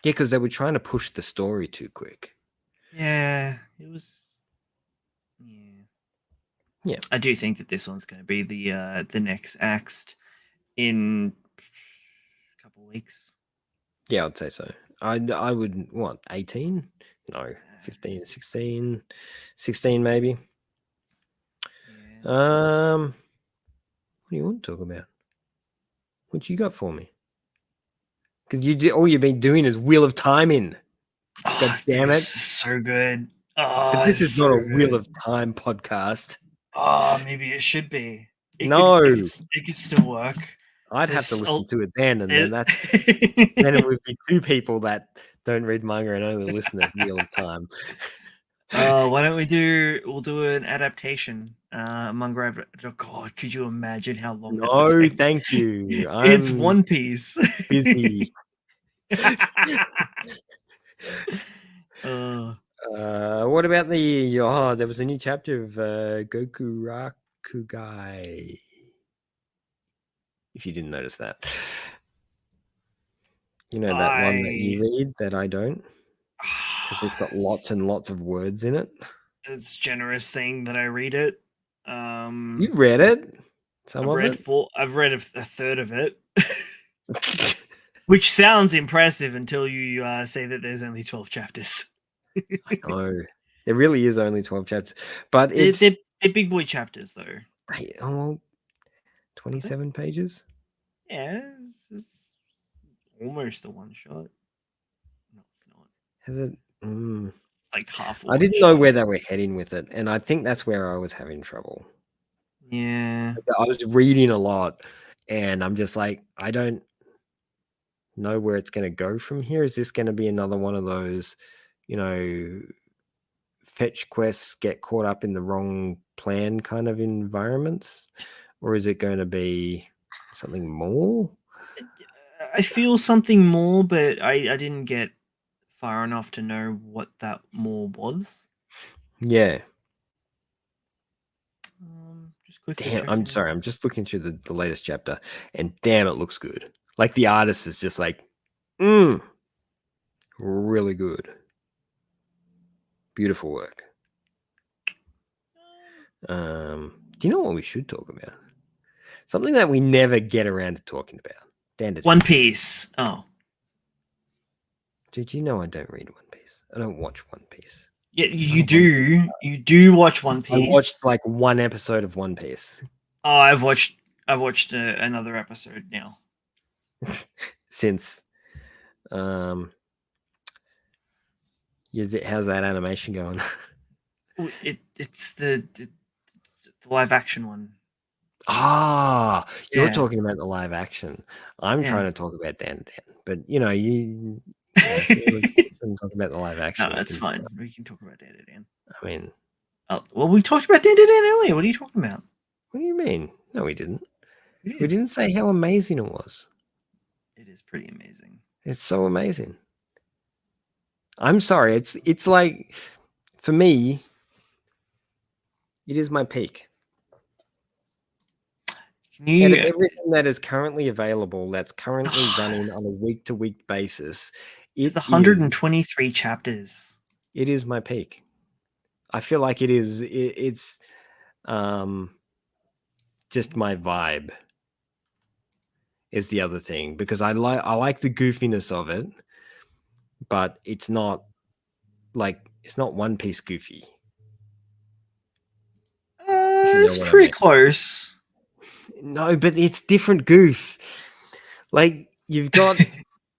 Yeah, because they were trying to push the story too quick. Yeah, it was. Yeah, Yeah. I do think that this one's going to be the next act in a couple of weeks. Yeah, I'd say so. I would, what, 18? No, 15, 16, 16 maybe. Yeah. What do you want to talk about? What you got for me? Because all you've been doing is Wheel of Time in. God Oh, damn it. this is so good. But Oh, this it's is not so a Wheel good. of Time podcast. Oh, maybe it should be. No. It could still work. I'd have to There's listen to it then, and then it, it would be two people that don't read manga and only listen to Wheel of Time. why don't we'll do an adaptation. Manga. Oh God, could you imagine how long that would No, take? thank you. It's I'm One Piece. busy. What about there was a new chapter of Goku Rakugai. If you didn't notice that. You know that one that you read that I don't? Because it's got lots and lots of words in it. It's generous saying that I read it. You read it? Some of it? I've read a third of it. Which sounds impressive until you say that there's only 12 chapters. I know. There really is only 12 chapters. But they're big boy chapters, though. Well, 27 pages? Yeah, it's almost a one shot. No, it's not. Has it? Like half a I didn't know where they were heading with it. And I think that's where I was having trouble. Yeah. I was reading a lot. And I'm just like, I don't know where it's going to go from here. Is this going to be another one of those, fetch quests get caught up in the wrong plan kind of environments? Or is it going to be something more? I feel something more, but I didn't get far enough to know what that more was. Yeah. Just quickly Damn, I'm sorry. I'm just looking through the latest chapter, and damn, it looks good. Like the artist is just like, really good. Beautiful work. Do you know what we should talk about? Something that we never get around to talking about. One Piece. Oh. Dude, you know I don't read One Piece. I don't watch One Piece. Yeah, you do. You do watch One Piece. I watched like one episode of One Piece. Oh, I've watched another episode now. Since, how's that animation going? It's the live action one. You're talking about the live action. I'm trying to talk about Dan, but you shouldn't talk about the live action. No, that's fine. We can talk about Dan. I mean, well, we talked about Dan earlier. What are you talking about? What do you mean? No, we didn't. We didn't say how amazing it was. It is pretty amazing. It's so amazing. I'm sorry. It's like, for me, it is my peak. Out of everything that is currently available, that's currently running on a week-to-week basis, it's 123 chapters. It is my peak. I feel like it is. It's just my vibe. Is the other thing, because I like the goofiness of it, but it's not One Piece goofy. It's pretty close. No, but it's different goof. Like, you've got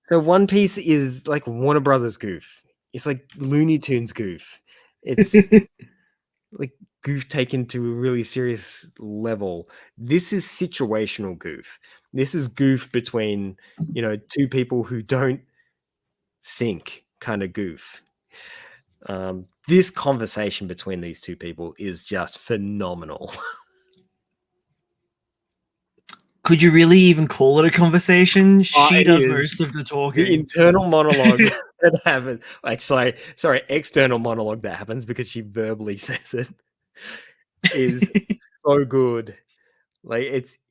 so One Piece is like Warner Brothers goof. It's like Looney Tunes goof. It's like goof taken to a really serious level. This is situational goof. This is goof between, two people who don't sync kind of goof. This conversation between these two people is just phenomenal. It you really even call it a conversation? She does is most of the the talking. internal monologue that happens. Like, sorry, external monologue that happens because she verbally says it is so good. Like,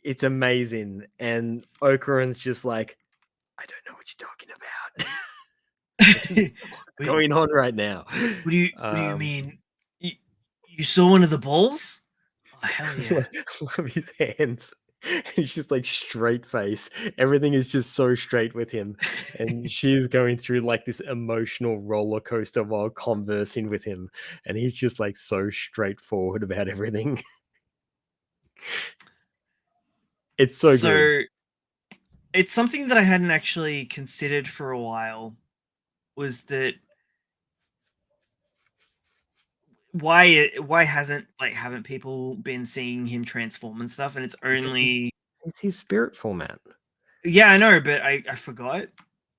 it's amazing. And Okarin's just like, I don't know what you're talking about. What's Wait, going on right now? what do you mean? You saw one of the balls? Oh hell yeah. Love his hands. He's just like straight face. Everything is just so straight with him. And she's going through like this emotional roller coaster while conversing with him. And he's just like so straightforward about everything. It's so good. So it's something that I hadn't actually considered for a while, was that why haven't people been seeing him transform and stuff, and it's Because only it's his spirit format. yeah, I know, but I forgot.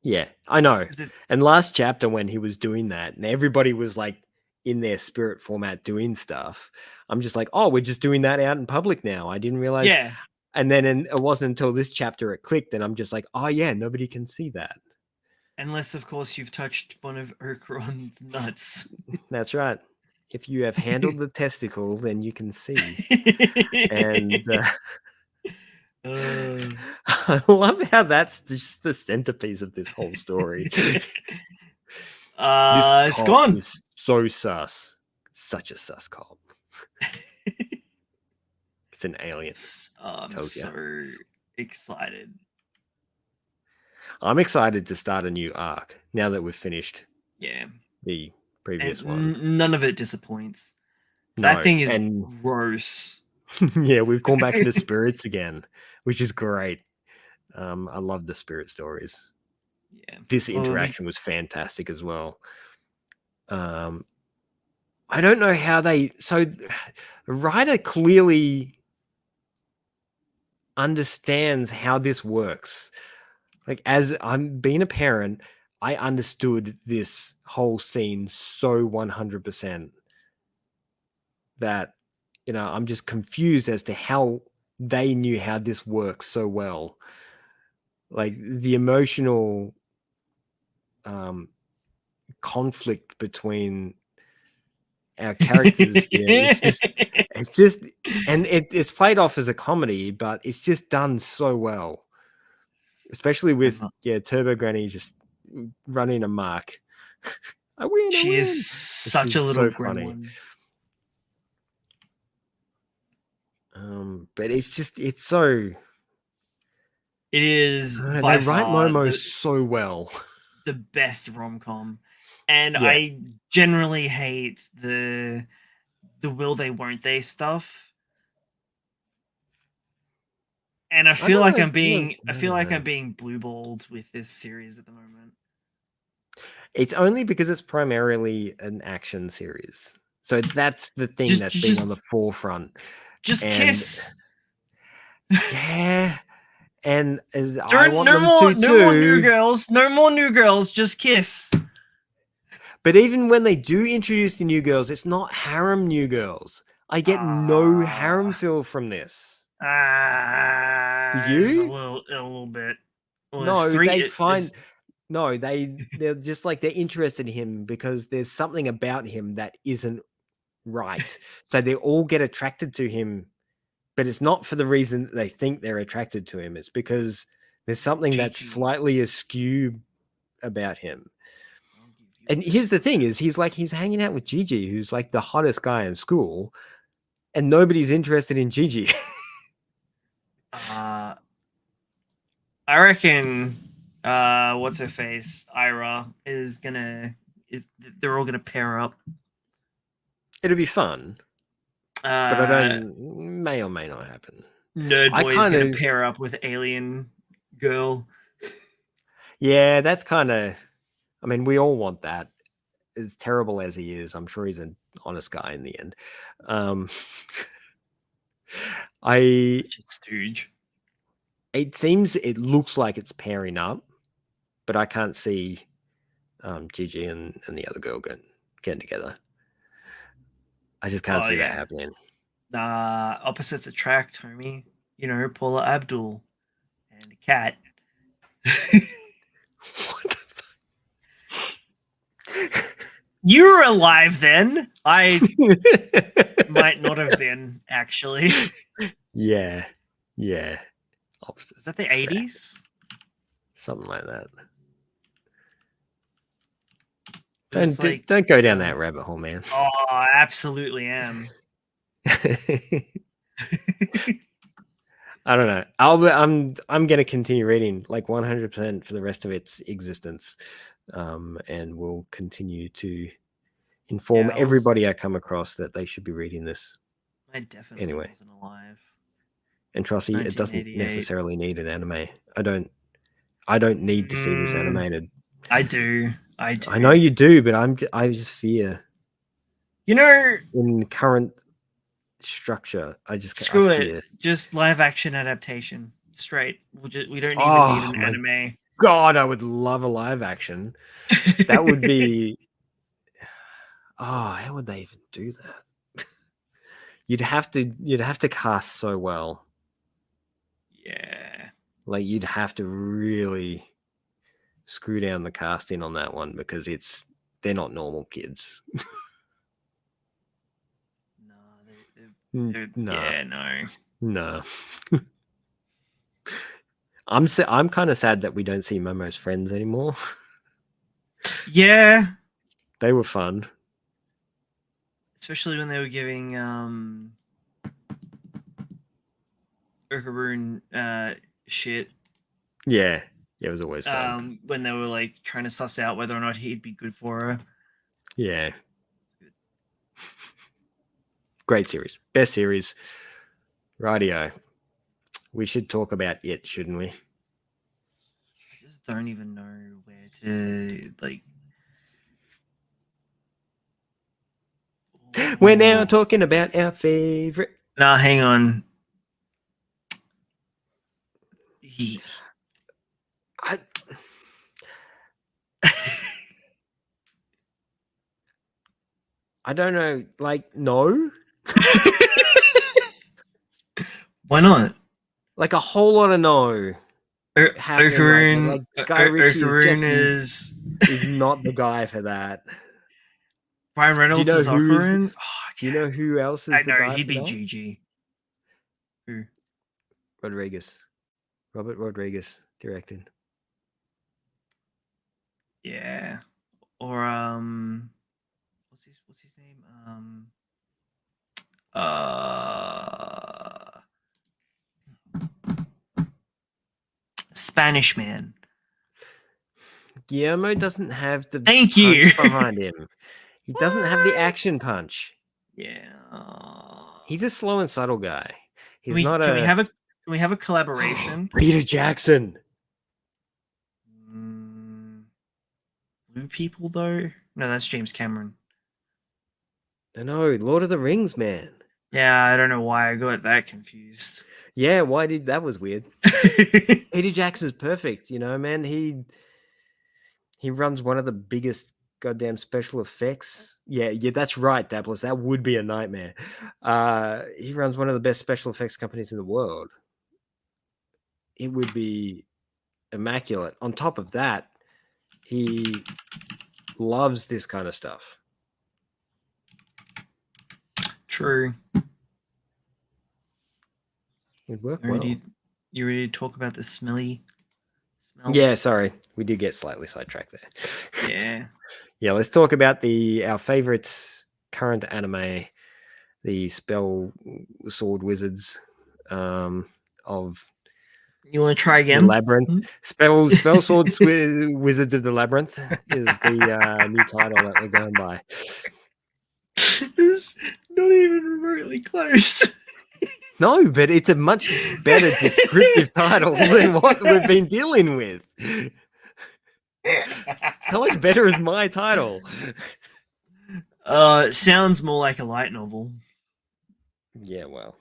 Yeah, I know. 'Cause it, And last chapter when he was doing that and everybody was like in their spirit format doing stuff, I'm just like, oh, we're just doing that out in public now. I didn't realize. yeah, And then it wasn't until this chapter it clicked, and I'm just like, oh yeah, nobody can see that. unless of course you've touched one of Urkeron's nuts. That's right. If you have handled the testicle, then you can see. And I love how that's just the centerpiece of this whole story. This It's cop gone. is so sus. Such a sus cop. It's an alien. I'm Tells you. so excited. I'm excited to start a new arc now that we've finished Yeah, the previous and one. none of it disappoints. No, That thing is and gross. yeah, we've gone back to the spirits again, which is great. I love the spirit stories. Yeah. This Well, interaction was fantastic as well. I don't know how they. So, the writer clearly understands how this works. Like, as I'm being a parent, I understood this whole scene so 100% that, I'm just confused as to how they knew how this works so well. Like, the emotional conflict between our characters here is just, it's just, and it's played off as a comedy, but it's just done so well, especially with Turbo Granny just running amok. I win, I she is win. such a She's little so funny. gremlin. But it's so, It is they by write far Momo so well. the best rom-com, and Yeah, I generally hate the will they won't they stuff. And I don't know. I I feel don't like know. I'm being blueballed with this series at the moment. It's only because it's primarily an action series, so that's the thing Just that's been on just the forefront. just And kiss. yeah, and as I Don't want them to no more new too. girls. No more new girls. Just kiss. But even when they do introduce the new girls, it's not harem new girls. I get no harem Ah, feel from this. Did it's you? a little bit. Well, there's No, three. they It, find there's no, they're just like they're interested in him because there's something about him that isn't right. So they all get attracted to him, but it's not for the reason that they think they're attracted to him. It's because there's something that's Gigi. slightly askew about him. I'll give you And a here's the thing second. is he's hanging out with Gigi, who's like the hottest guy in school, and nobody's interested in Gigi. Uh, I reckon. What's her face? Ira is gonna is they're all gonna pair up. It'll be fun, but I Uh, don't may or may not happen. Nerd I Boy is kind gonna of pair up with Alien Girl. yeah, that's kind of I mean, we all want that. As terrible as he is, I'm sure he's an honest guy in the end. Um I Such a stooge. it looks like it's pairing up, but I can't see Gigi and the other girl getting together. I just can't Oh see that yeah. happening. Opposites attract, homie. You know, Paula Abdul. and a cat. What the You were alive then. I might not have been, actually. Yeah. Is that the 80s? Something like that. It was like, Don't go down that rabbit hole, man. oh, I absolutely am. I don't know. I'm going to continue reading like 100% for the rest of its existence, and we'll continue to inform everybody I come across that they should be reading this. I definitely wasn't alive. And trust me, it doesn't 1988. necessarily need an anime. I don't need to see this animated. I do. I know you do, but I just fear. You know, in current structure, screw I fear. it. Just live action adaptation. Straight. We don't even need an anime. God, I would love a live action. That would be. Oh, how would they even do that? You'd have to cast so well. Yeah. Like you'd have to really screw down the casting on that one because they're not normal kids. No. Yeah, no. I'm kind of sad that we don't see Momo's friends anymore. Yeah. They were fun. Especially when they were giving Okaeri shit. Yeah, it was always fun. When they were like trying to suss out whether or not he'd be good for her. Yeah. Great series. Best series. Rightio. We should talk about it, shouldn't we? I just don't even know where to like. We're now talking about our favorite. Nah, hang on. I don't know. Like, no. Why not? Like a whole lot of no. Okaeri, like Guy Ritchie is not the guy for that. Ryan Reynolds is Okaeri. Do you know who else is the guy? He'd be GG. Who? Robert Rodriguez directed. Yeah. Or what's his name? Spanish Man. Guillermo doesn't have the punch behind him. He doesn't have the action punch. Yeah. He's a slow and subtle guy. He's not a. Can we have a collaboration? Peter Jackson. Blue people though? No, that's James Cameron. No, Lord of the Rings, man. Yeah, I don't know why I got that confused. Yeah, that was weird. Peter Jackson's perfect, man. He runs one of the biggest goddamn special effects. Yeah, that's right, Dabblers. That would be a nightmare. He runs one of the best special effects companies in the world. It would be immaculate. On top of that, he loves this kind of stuff. True. It'd work well. You ready to talk about the smelly smell? Yeah, sorry. We did get slightly sidetracked there. Yeah. Yeah, let's talk about our favorite current anime, the Spell Sword Wizards of... You want to try again? Labyrinth. Spell Sword Wizards of the Labyrinth is the new title that we're going by. It's not even remotely close. No, but it's a much better descriptive title than what we've been dealing with. How much better is my title? It sounds more like a light novel. Yeah, well.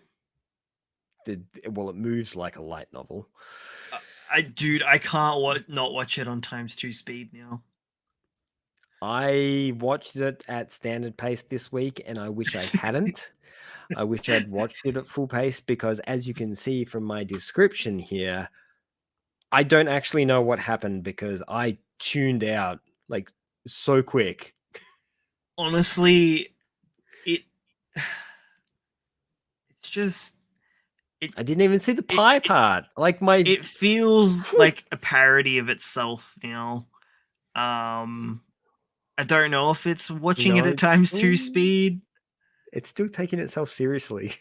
It moves like a light novel. I can't not watch it on ×2 speed now. I watched it at standard pace this week, and I wish I hadn't. I wish I'd watched it at full pace because, as you can see from my description here, I don't actually know what happened because I tuned out like so quick. Honestly, it it's just I didn't even see the it, pie it part. Like my it feels like a parody of itself now. I don't know if it's watching it no, at times 2 speed. it's still taking itself seriously.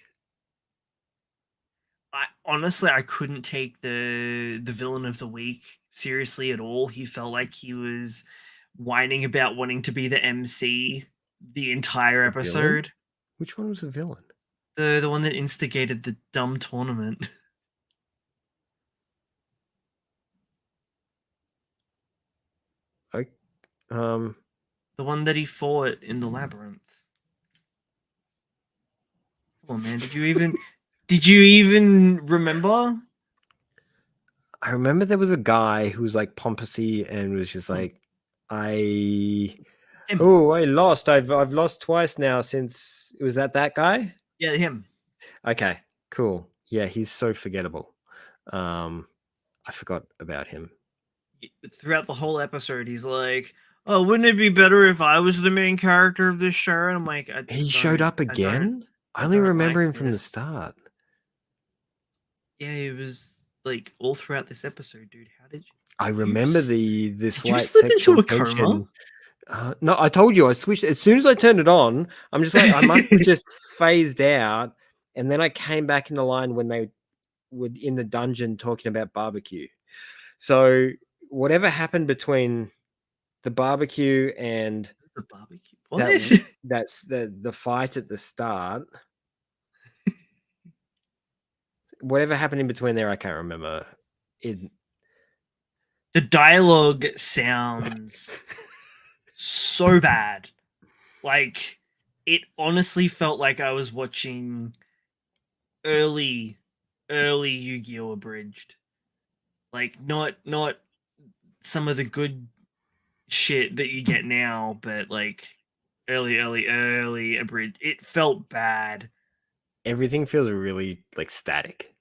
I couldn't take the villain of the week seriously at all. He felt like he was whining about wanting to be the MC the entire The villain? episode. Which one was the villain? The one that instigated the dumb tournament. I The one that he fought in the labyrinth. Come on, man. Did you even remember? I remember there was a guy who was like pompousy and was just like, I Him. I lost. I've lost twice now since it was that guy. Yeah, him. Okay, cool. Yeah, he's so forgettable. I forgot about him. Throughout the whole episode, he's like, "Oh, wouldn't it be better if I was the main character of this show?" And I'm like, He showed up again? I I only don't like remember him from the this." start. Yeah, it was like all throughout this episode, dude. How did I you remember the did you slight slip into sexual a coma? tension. No, I told you I switched as soon as I turned it on. I'm just like I must have just phased out, and then I came back in the line when they were in the dungeon talking about barbecue. So whatever happened between the barbecue and The barbecue. that What? that's the fight at the start. Whatever happened in between there, I can't remember. It The dialogue sounds so bad. Like it honestly felt like I was watching early early Yu-Gi-Oh! Abridged. Like not some of the good shit that you get now, but like early abridged. It felt bad. everything feels really like static.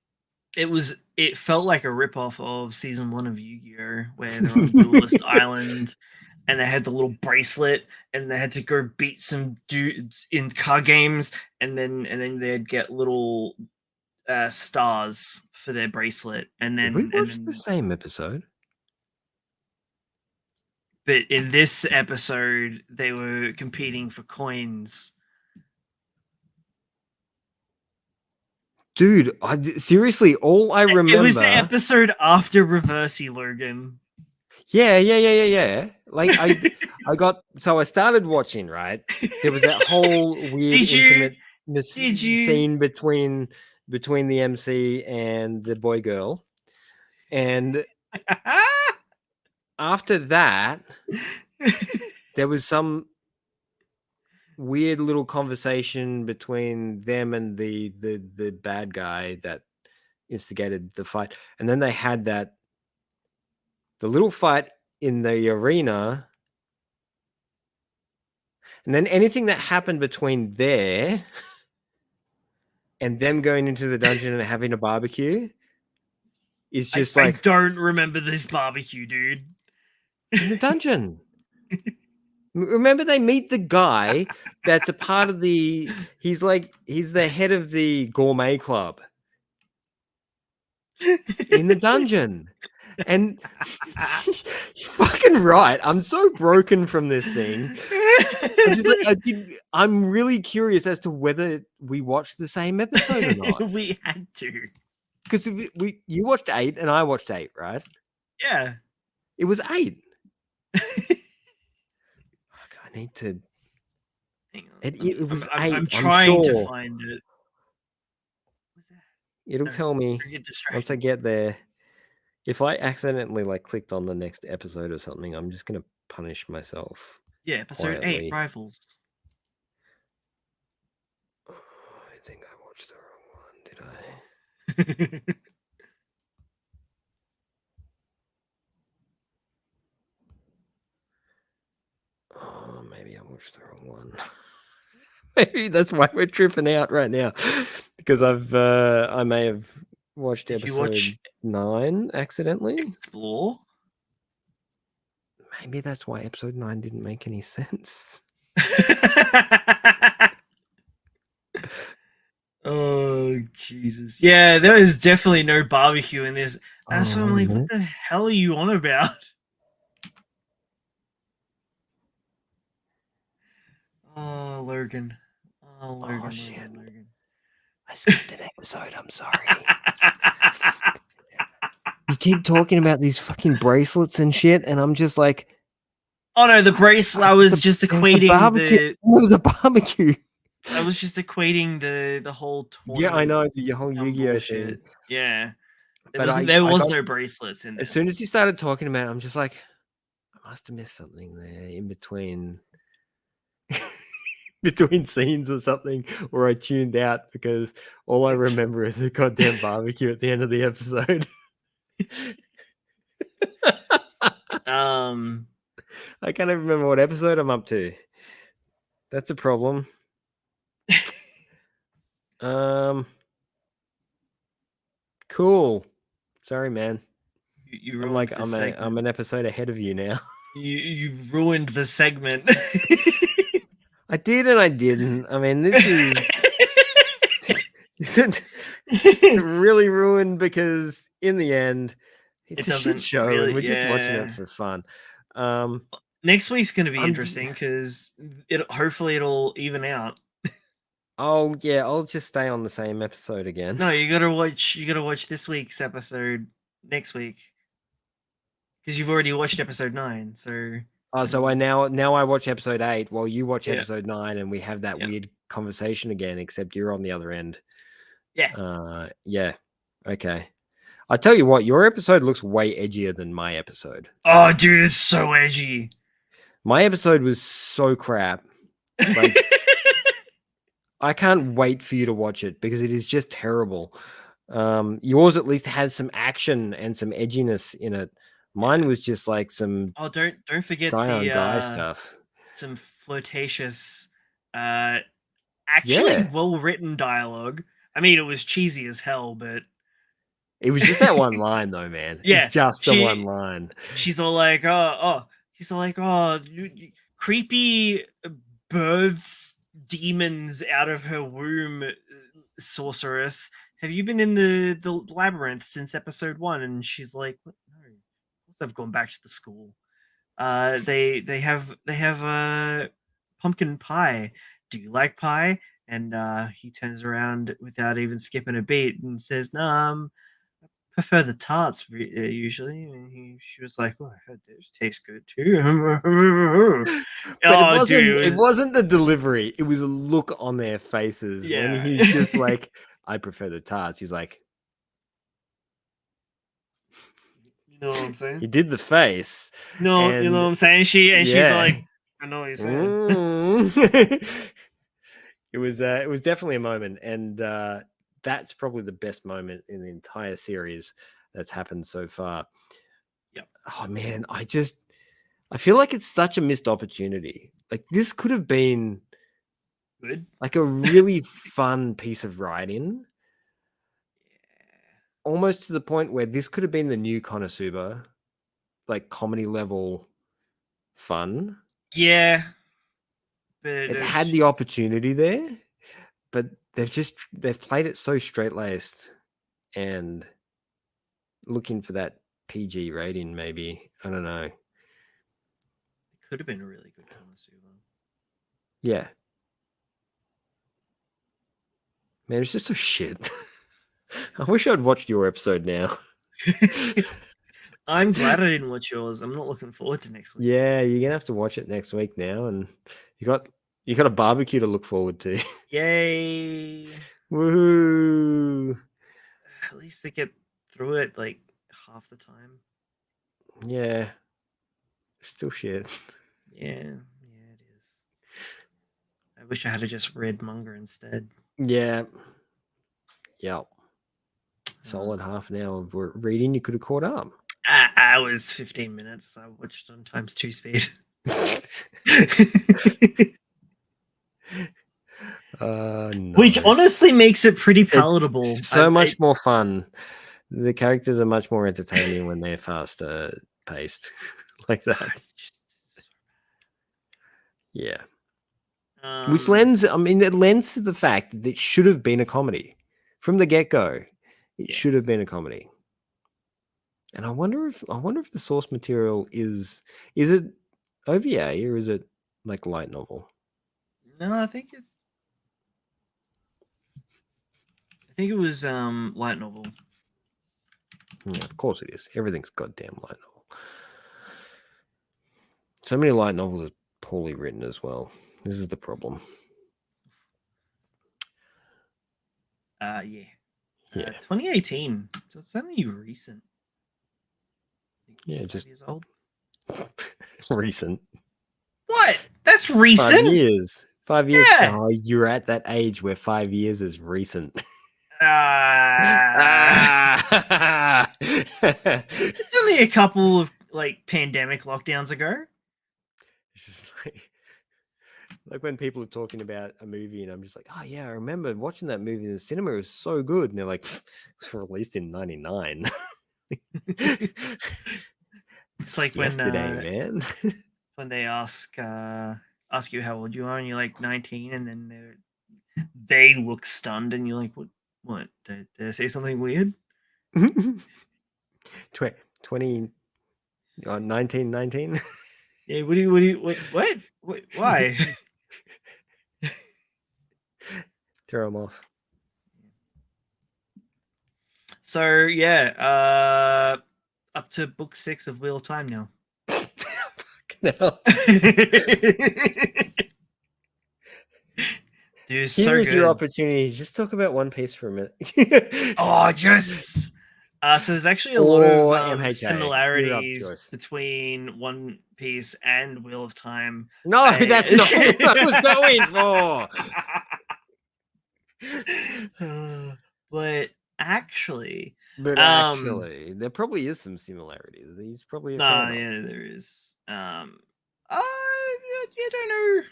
It felt like a ripoff of season 1 of Yu-Gi-Oh! Where they're on Duelist Island and they had the little bracelet and they had to go beat some dudes in card games and then they'd get little stars for their bracelet and Did we then and watch the then same episode? but in this episode they were competing for coins. Dude, seriously, all I It was the remember. episode after Reversey, Logan. Yeah. Like I got so I started watching, right? There was that whole weird did you intimate did you scene between the MC and the boy girl. And after that, there was some weird little conversation between them and the bad guy that instigated the fight. And then they had the little fight in the arena. And then anything that happened between there and them going into the dungeon and having a barbecue is just I like don't remember this barbecue, dude. in the dungeon. Remember they meet the guy that's a part of he's the head of the gourmet club in the dungeon. And you're fucking right. I'm so broken from this thing. I'm really curious as to whether we watched the same episode or not. We had to. Because you watched 8 and I watched 8, right? Yeah. It was 8. I need to. Hang on. It was I'm 8. I'm trying to sure. find it. What's that? It'll tell me Get once I distracted. get there. If I accidentally like clicked on the next episode or something, I'm just gonna punish myself. Yeah, episode 8, Quietly. Rivals. Oh, I think I watched the wrong one. Did I? Oh, maybe I watched the wrong one. Maybe that's why we're tripping out right now, because I may have watched Did you episode watch 9 accidentally. Explore? Maybe that's why episode 9 didn't make any sense. Oh Jesus! Yeah, there is definitely no barbecue in this. Oh, So I'm wait a like, what minute. the hell are you on about? Oh, Logan. Oh, Logan, shit. Logan. I skipped an episode. I'm sorry. You keep talking about these fucking bracelets and shit, and I'm just like, Oh no, the bracelet. I was just there's the equating barbecue. There was a barbecue. I was just equating the whole Yeah, I tournament know the whole Yu-Gi-Oh thing. bullshit. Yeah, But there I was got, no bracelets in as this. soon as you started talking about it, I'm just like, I must have missed something there in between. Between scenes or something, or I tuned out because all I remember is the goddamn barbecue at the end of the episode. I can't even remember what episode I'm up to. That's a problem. Cool. Sorry, man. You I'm ruined like the segment. I'm an episode ahead of you now. You ruined the segment. I did and I didn't. I mean, this isn't really ruined because in the end, it's a shit show really, and we're just watching it for fun. Next week's going to be interesting because hopefully it'll even out. Oh yeah, I'll just stay on the same episode again. No, you gotta watch this week's episode next week because you've already watched episode 9. So so I now I watch episode 8 while you watch episode 9, and we have that weird conversation again. Except you're on the other end. Yeah. Yeah. Okay. I tell you what, your episode looks way edgier than my episode. Oh, dude, it's so edgy. My episode was so crap. Like, I can't wait for you to watch it because it is just terrible. Yours at least has some action and some edginess in it. Mine was just like some don't forget guy on the guy stuff. Some flirtatious, actually well written dialogue. I mean, it was cheesy as hell, but it was just that one line, though, man. Yeah, just the one line. She's all like, he's all like, creepy births demons out of her womb, sorceress. Have you been in the labyrinth since episode 1? And she's like, what? No, of course I've gone back to the school. They have pumpkin pie. Do you like pie? And he turns around without even skipping a beat and says, "No, I prefer the tarts usually." And she was like, "Oh, I heard those taste good too." But it wasn't the delivery. It was a look on their faces when he's just like, "I prefer the tarts." He's like, you know what I'm saying? He did the face. No, you know what I'm saying? She's like, I know what you're saying. It was definitely a moment, and that's probably the best moment in the entire series that's happened so far. Yep. Oh man, I feel like it's such a missed opportunity. Like, this could have been good, like a really fun piece of writing. Almost to the point where this could have been the new Konosuba, like comedy level fun. Yeah. But it had the opportunity there, but they've played it so straight-laced and looking for that PG rating, maybe. I don't know. It could have been a really good Konosuba. Yeah. Man, it's just so shit. I wish I'd watched your episode now. I'm glad I didn't watch yours. I'm not looking forward to next week. Yeah, you're gonna have to watch it next week now, and you got a barbecue to look forward to. Yay! Woohoo! At least they get through it like half the time. Yeah. Still shit. Yeah, it is. I wish I had just read manga instead. Yeah. Yep. Solid half an hour of reading. You could have caught up. I was 15 minutes. I watched on ×2 speed. No. Which honestly makes it pretty palatable. It's so much more fun. The characters are much more entertaining when they're faster paced like that. Yeah. Which lends, I mean, it lends to the fact that it should have been a comedy from the get-go. It should have been a comedy. And I wonder if the source material is it OVA or is it like light novel? No, I think it was light novel. Yeah, of course it is. Everything's goddamn light novel. So many light novels are poorly written as well. This is the problem. Yeah. 2018. So it's only recent. Yeah, just 5 years old. recent. What? That's recent. 5 years. 5 years. Yeah. Oh, you're at that age where 5 years is recent. It's only a couple of like pandemic lockdowns ago. It's just like when people are talking about a movie and I'm just like, oh yeah, I remember watching that movie in the cinema. It was so good. And they're like, it was released in 99. It's like yesterday, man. When they ask you how old you are and you're like 19 and then they look stunned and you're like, what? Did I say something weird? 20 1919. Yeah, what? Why? Throw them off. So yeah, up to book 6 of Wheel of Time now. No. Dude, Here is your opportunity. Just talk about One Piece for a minute. Oh, yes. So there's actually a lot of similarities between One Piece and Wheel of Time. No, that's not what I was going for. But actually, there probably is some similarities. These probably yeah, there is. You don't know.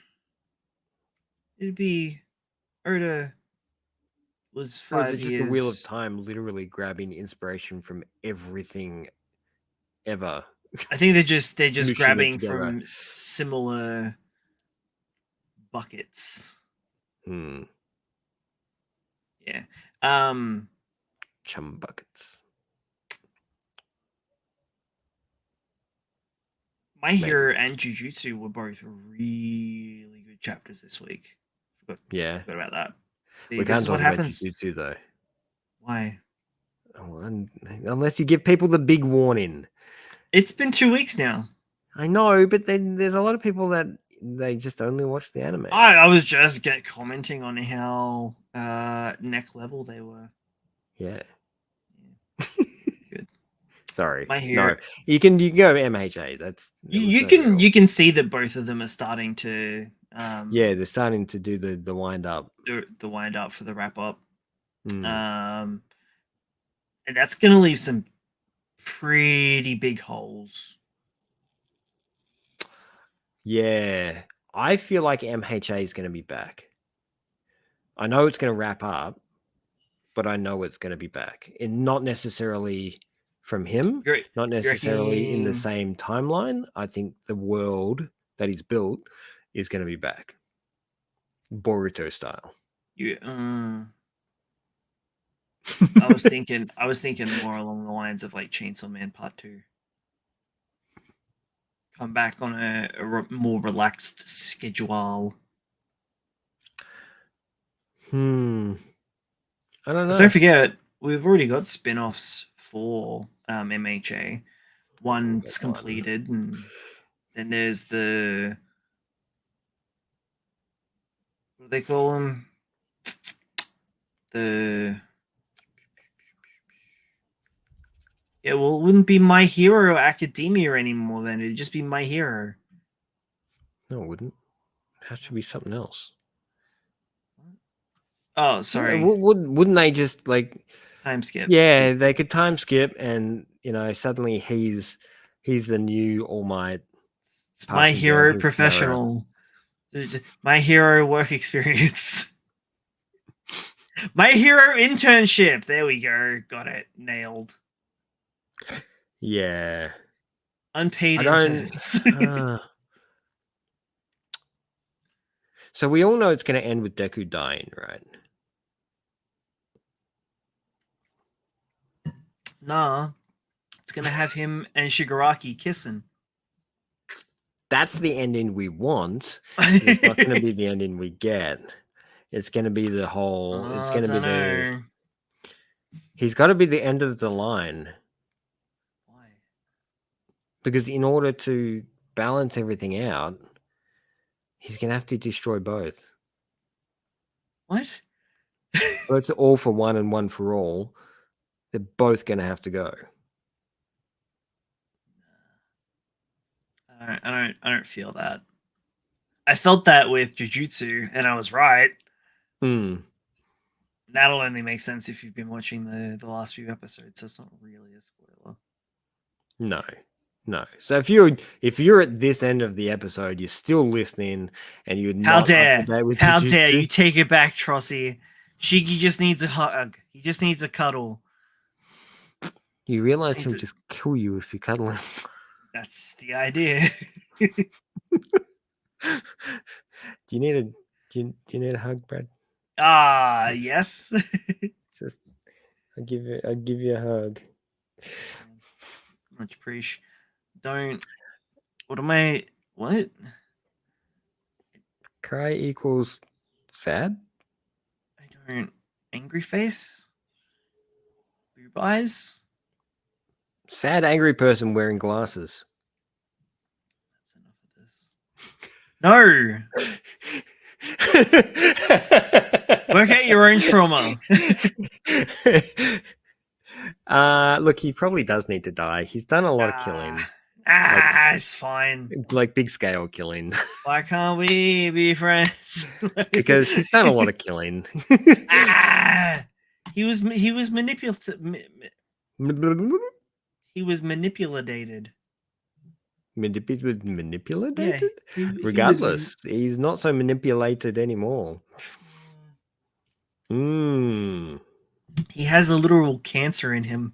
It'd be Oda was 5 years. Just the Wheel of Time, literally grabbing inspiration from everything ever. I think they're just grabbing from similar buckets. Yeah. Chum buckets. My Hero and Jujutsu were both really good chapters this week. Forgot about that. See, we can't talk about Jujutsu though. Why? Unless you give people the big warning. It's been 2 weeks now. I know, but then there's a lot of people that they just only watch the anime. I was just commenting on how neck level they were. Yeah. Good. Sorry. My Hero. No, you can go MHA. You can see that both of them are starting to. Yeah, they're starting to do the wind up. The wind up for the wrap up. And that's going to leave some pretty big holes. Yeah, I feel like MHA is going to be back. I know it's going to wrap up, but I know it's going to be back. And not necessarily from him, not necessarily in the same timeline. I think the world that he's built is going to be back. Boruto style. Yeah. I was thinking more along the lines of like Chainsaw Man Part 2. Come back on a more relaxed schedule. I don't know. So don't forget, we've already got spin-offs for MHA. One's completed, and then there's the what do they call them? It wouldn't be My Hero Academia anymore. Then it'd just be My Hero. No, it wouldn't. It has to be something else. Oh, sorry. Yeah, wouldn't they just like time skip? Yeah, they could time skip, and suddenly he's the new All Might. My Hero Professional. My Hero Work Experience. My hero internship. There we go. Got it. Nailed. Yeah. Unpaid I don't. interns. So we all know it's going to end with Deku dying, right? Nah. It's gonna have him and Shigaraki kissing. That's the ending we want. It's not going to be the ending we get. It's going to be the whole. It's I going to be don't the. know. He's got to be the end of the line. Why? Because in order to balance everything out, he's going to have to destroy both. What? Both all for one and one for all. They're both going to have to go. I don't feel that. I felt that with Jujutsu, and I was right. Hmm. That'll only make sense if you've been watching the last few episodes. So it's not really a spoiler. No. So if you're at this end of the episode, you're still listening, and you're How not up to dare! date with How dare you Jujutsu, take it back, Trossi? Shiki just needs a hug. He just needs a cuddle. you realize Just he'll needs just kill you if you cuddle him. That's the idea. Do you need a do you need a hug, Brad? Yes. Just I'll give you a hug. Much appreciate. Don't. What am I? What? Cry equals sad. I don't. Angry face. Boob eyes. Sad, angry person wearing glasses. That's enough of this. No. Work out your own trauma. Look, he probably does need to die. He's done a lot of killing. It's fine. Like big scale killing. Why can't we be friends? Because he's done a lot of killing. He was manipulated. He was manipulated. Manipulated? Yeah, Regardless, he's not so manipulated anymore. He has a literal cancer in him.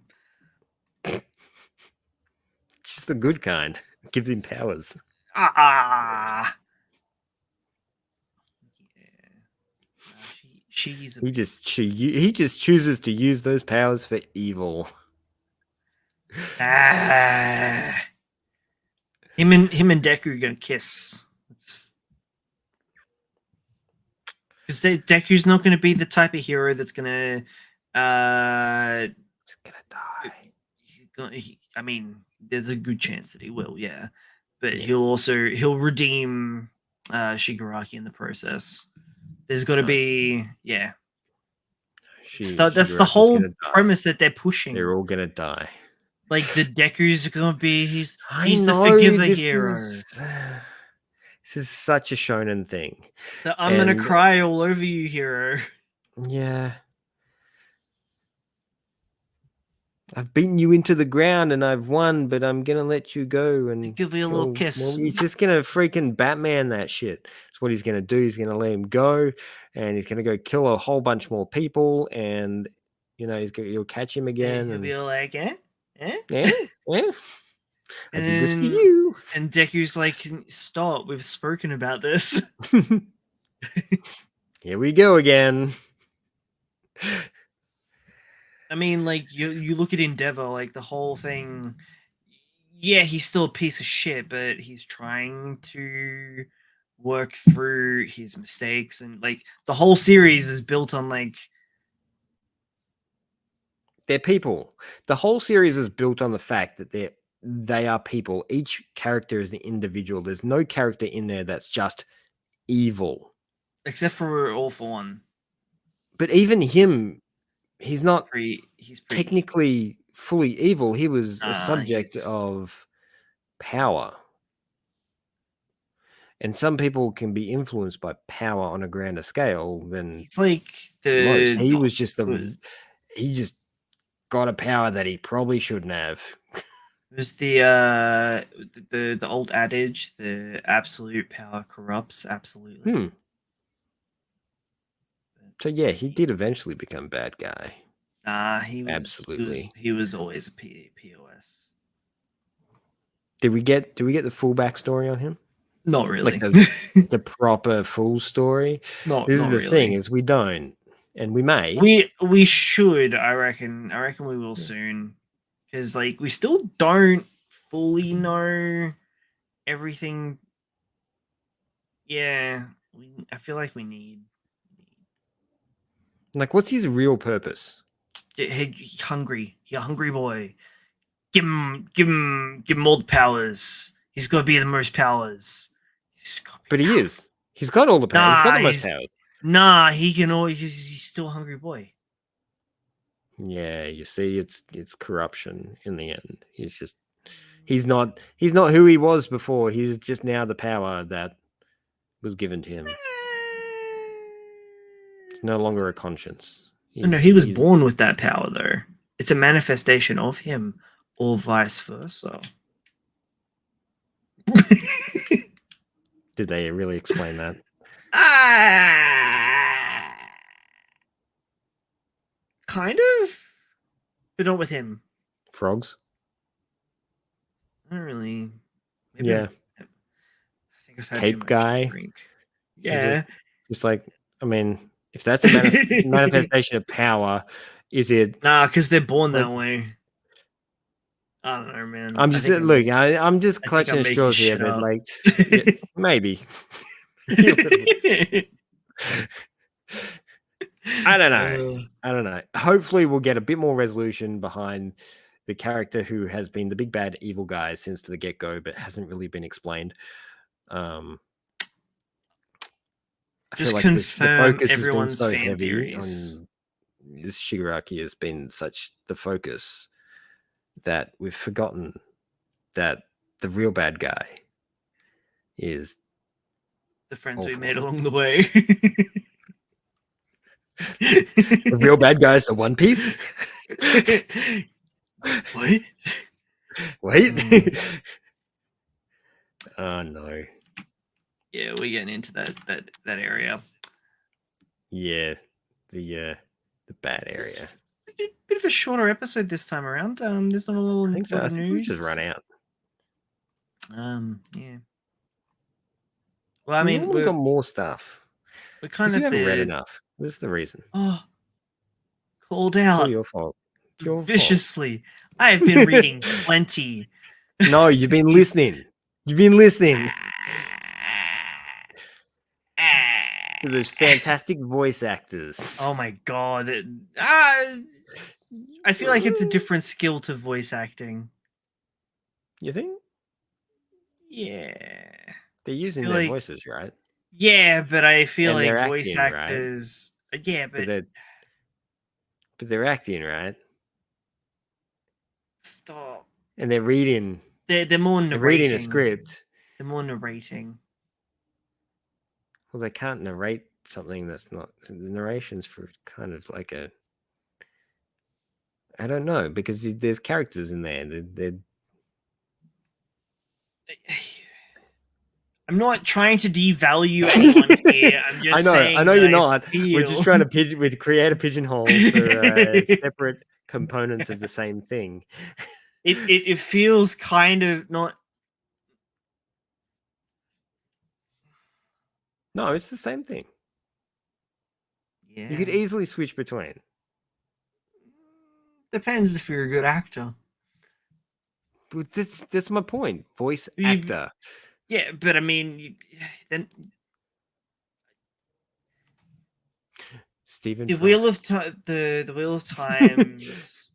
Just the good kind. Gives him powers. Yeah. He just chooses to use those powers for evil. Him and Deku are gonna kiss. Because Deku's not gonna be the type of hero that's gonna He's gonna die. I mean, there's a good chance that he will, yeah. But he'll redeem Shigaraki in the process. There's got to be, yeah. That's the whole premise that they're pushing. They're all gonna die. Like the Deku's gonna be he's the forgiver hero. This is such a shonen thing. I'm gonna cry all over you hero. Yeah. I've beaten you into the ground and I've won, but I'm gonna let you go and give you a little kiss. Well, he's just gonna freaking Batman that shit. That's what he's gonna do. He's gonna let him go, and he's gonna go kill a whole bunch more people, and you'll catch him again. He'll be like, eh. I did this for you. And Deku's like, stop. We've spoken about this. Here we go again. I mean, like you look at Endeavor, like the whole thing. Yeah, he's still a piece of shit, but he's trying to work through his mistakes, and like the whole series is built on like they're people. The whole series is built on the fact that they are people. Each character is an individual. There's no character in there that's just evil, except for All For One. But even him. He's not technically fully evil. He was a subject of power. And some people can be influenced by power on a grander scale than he's like most. He was just he just got a power that he probably shouldn't have. It was the old adage, the absolute power corrupts absolutely. So yeah, he did eventually become bad guy. Nah, Absolutely. he was always a POS. Did we get the full backstory on him? Not Like really. the proper full story? not This is not the thing, really. is we don't. And we may. We should, I reckon. I reckon we will soon. Because like we still don't fully know everything. Yeah. I feel like we need Like, what's his real purpose? he hungry. He a hungry boy. Give him all the powers. He's gotta be the most powers. He's gotta be But he powerful. is. He's got all the power. He's got the most He's powers. he can always he's still a hungry boy. Yeah, you see, it's corruption in the end. He's not who he was before. He's just now the power that was given to him. It's no longer a conscience. No, he was born with that power though. It's a manifestation of him, or vice versa. Did they really explain that? Kind of, but not with him. Frogs? I don't really. Maybe Yeah. I think I've had Cape too much guy? to drink. Yeah. Just like, I mean, if that's a manifestation of power, is it? Nah, because they're born like, that way. I don't know, man. I'm just look. I'm just clutching at straws here, but like, yeah, maybe. I don't know. I don't know. Hopefully, we'll get a bit more resolution behind the character who has been the big bad evil guy since the get go, but hasn't really been explained. I Just feel like the focus has been so heavy theories. on this. Shigaraki has been such the focus that we've forgotten that the real bad guy is The friends we awful. made along the way. The real bad guy is the One Piece. What? Wait. Oh no. Yeah, we're getting into that area. Yeah, the bad area. Bit of a shorter episode this time around. There's not a lot of news. We just run out. Yeah. Well, I mean, we've got more stuff. We're kind of you haven't read enough. This is the reason. Oh, called out. It's all your fault. It's your viciously. I have been reading plenty. No, you've been listening. You've been listening. Those fantastic voice actors. Oh my god. I feel like it's a different skill to voice acting. You think? Yeah. They're using their voices, right? Yeah, but I feel and like voice actors. Right? Yeah, but they're acting, right? Stop. And they're reading. They're more narrating. They're reading a script. They're more narrating. Well, they can't narrate something that's not. The narration's for kind of like a. I don't know, because there's characters in there. They're I'm not trying to devalue anyone here. I'm just saying. I know you're not. We're just trying to create a pigeonhole for separate components of the same thing. It feels kind of not. No, it's the same thing. Yeah. You could easily switch between. Depends if you're a good actor. But that's my point. Voice actor. Yeah, but I mean, then Stephen. The Wheel of Time's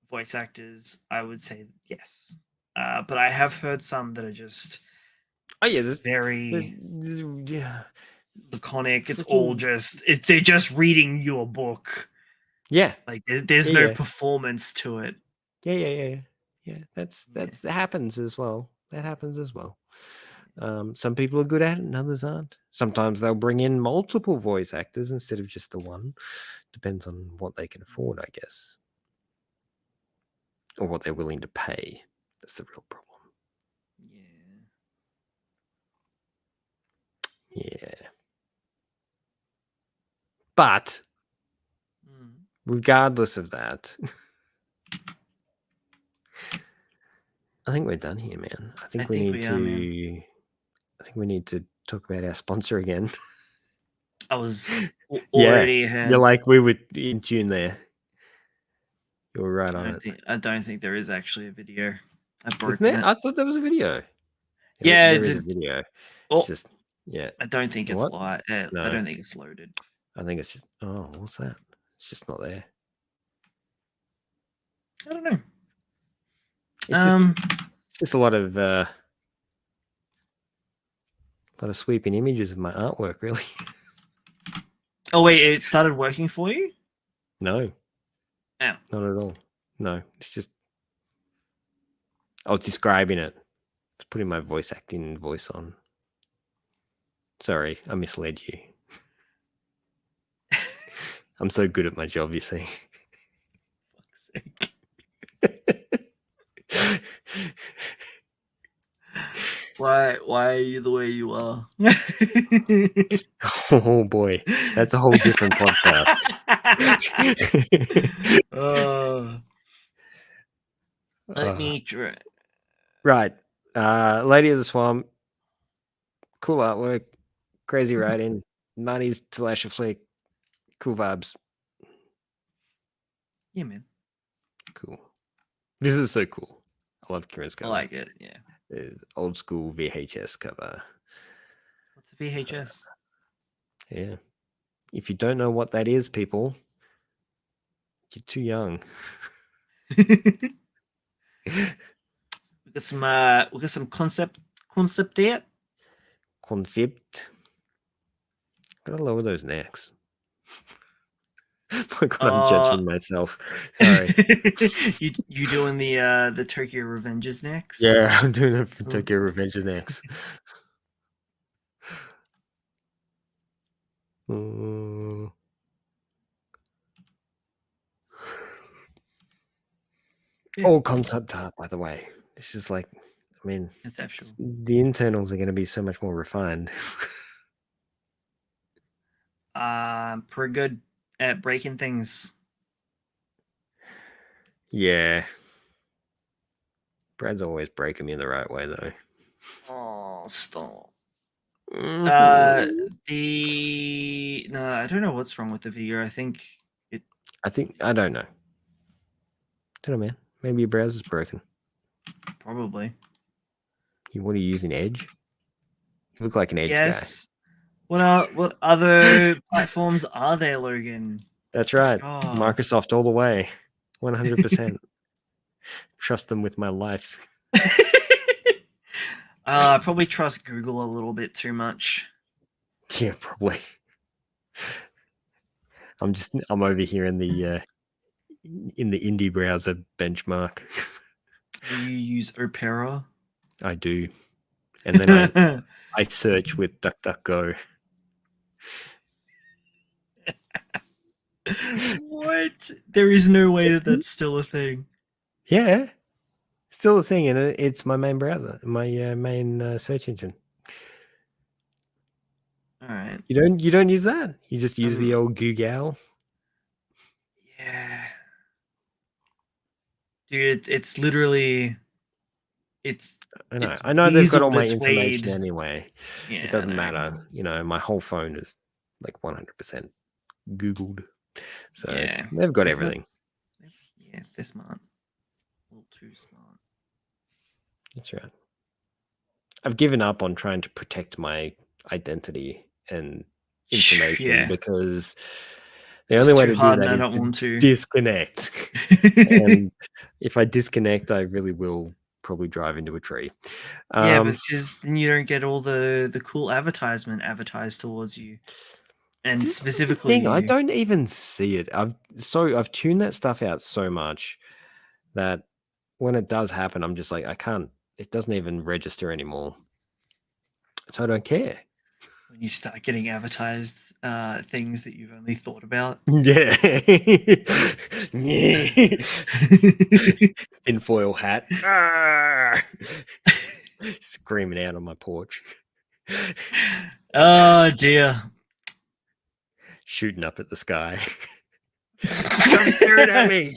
voice actors, I would say yes. But I have heard some that are just very laconic. It's all just they're just reading you a book. Yeah, like there's no performance to it. Yeah. That happens as well. Some people are good at it and others aren't. Sometimes they'll bring in multiple voice actors instead of just the one. Depends on what they can afford, I guess, or what they're willing to pay. That's the real problem. Yeah. But Mm. regardless of that, I think we're done here, man. I think we need to talk about our sponsor again. I was Yeah, already ahead. you're like we were in tune there. You were right on it. I don't think there is actually a video. I've Isn't broken there? it. I thought there was a video. Yeah, there is a video. Oh, It's just I don't think it's What? live. I No, don't think it's loaded. I think it's just. Oh, what's that? It's just not there. I don't know. It's just a lot of sweeping images of my artwork, really. Oh wait, it started working for you? No. Oh. Not at all. No, it's just I was describing it. Just putting my voice acting voice on. Sorry, I misled you. I'm so good at my job, you see. Fuck's sake. Why are you the way you are? Oh boy, that's a whole different podcast. Let me try. Right. Lady of the Swamp. Cool artwork. Crazy writing. 90s slasher flick. Cool vibes. Yeah, man. Cool. This is so cool. I love Kieran's cover. I like it, yeah. It's old school VHS cover. What's a VHS? Yeah. If you don't know what that is, people, you're too young. We got some concept art. Concept. Gotta lower those necks. My God, I'm judging myself. Sorry. you doing the Tokyo Revengers next? Yeah, I'm doing it for Tokyo Revengers next. All concept art, by the way. This is like, I mean, the internals are going to be so much more refined. Pretty good at breaking things. Yeah. Brad's always breaking me the right way, though. Oh, stop. Mm-hmm. No, I don't know what's wrong with the video. I don't know. Don't know, man. Maybe your browser's broken. Probably. What are you using, Edge? You look like an Edge guy. What other platforms are there, Logan? That's right. Oh. Microsoft all the way. 100%. Trust them with my life. I probably trust Google a little bit too much. Yeah, probably. I'm over here in the indie browser benchmark. Do you use Opera? I do. And then I search with DuckDuckGo. What? There is no way that that's still a thing. Yeah. Still a thing, and it's my main browser, my main search engine. All right. You don't use that? You just use the old Google? Yeah. Dude, it's literally I know they've got all my information anyway. Yeah, it doesn't matter. You know, my whole phone is like 100% Googled. So yeah, they've got everything. Yeah, they're smart. A little too smart. That's right. I've given up on trying to protect my identity and information because the only way to do that is to disconnect. And if I disconnect, I really will probably drive into a tree. Yeah, because then you don't get all the cool advertisement advertised towards you. And specifically, I don't even see it. I've tuned that stuff out so much that when it does happen, I'm just like, I can't. It doesn't even register anymore. So I don't care. When you start getting advertised things that you've only thought about. Yeah. Tinfoil hat. Screaming out on my porch. Oh dear. shooting up at the sky. Stop staring at me.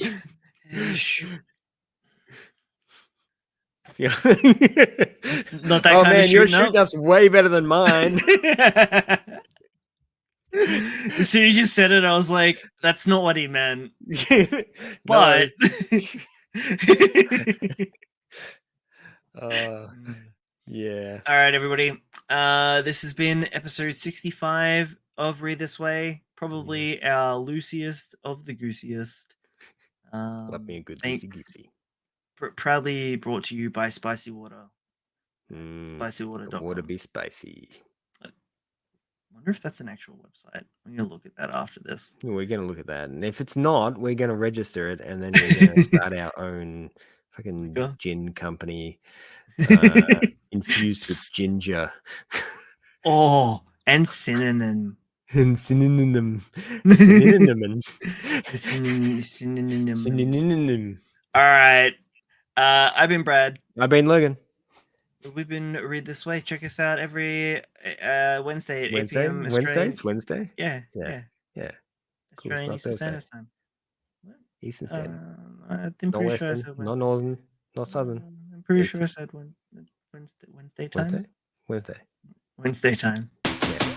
Yeah. Not that Oh kind of man, your shooting shooting up's way better than mine. As soon as you said it, I was like, "That's not what he meant." No. But Yeah. all right, everybody. This has been episode 65 of Read This Way. Probably our loosiest of the goosiest. Love me a good loosey goosey. Proudly brought to you by Spicy Water. Spicywater.com. Water be spicy. I wonder if that's an actual website. I'm gonna look at that after this. We're gonna look at that, and if it's not, we're gonna register it, and then we're gonna start our own fucking gin company, infused with ginger. Oh, and synonym. And synonym. Synonym. All right. I've been Brad. I've been Logan. We've been Read This Way. Check us out every Wednesday at 8 p.m. Wednesday? Yeah. Cool. Australian Eastern Standard Time. What? Eastern Standard. I'm Not pretty Western, sure I said not Northern, not Southern. I'm pretty sure I said Wednesday time. Wednesday. Wednesday time. Yeah.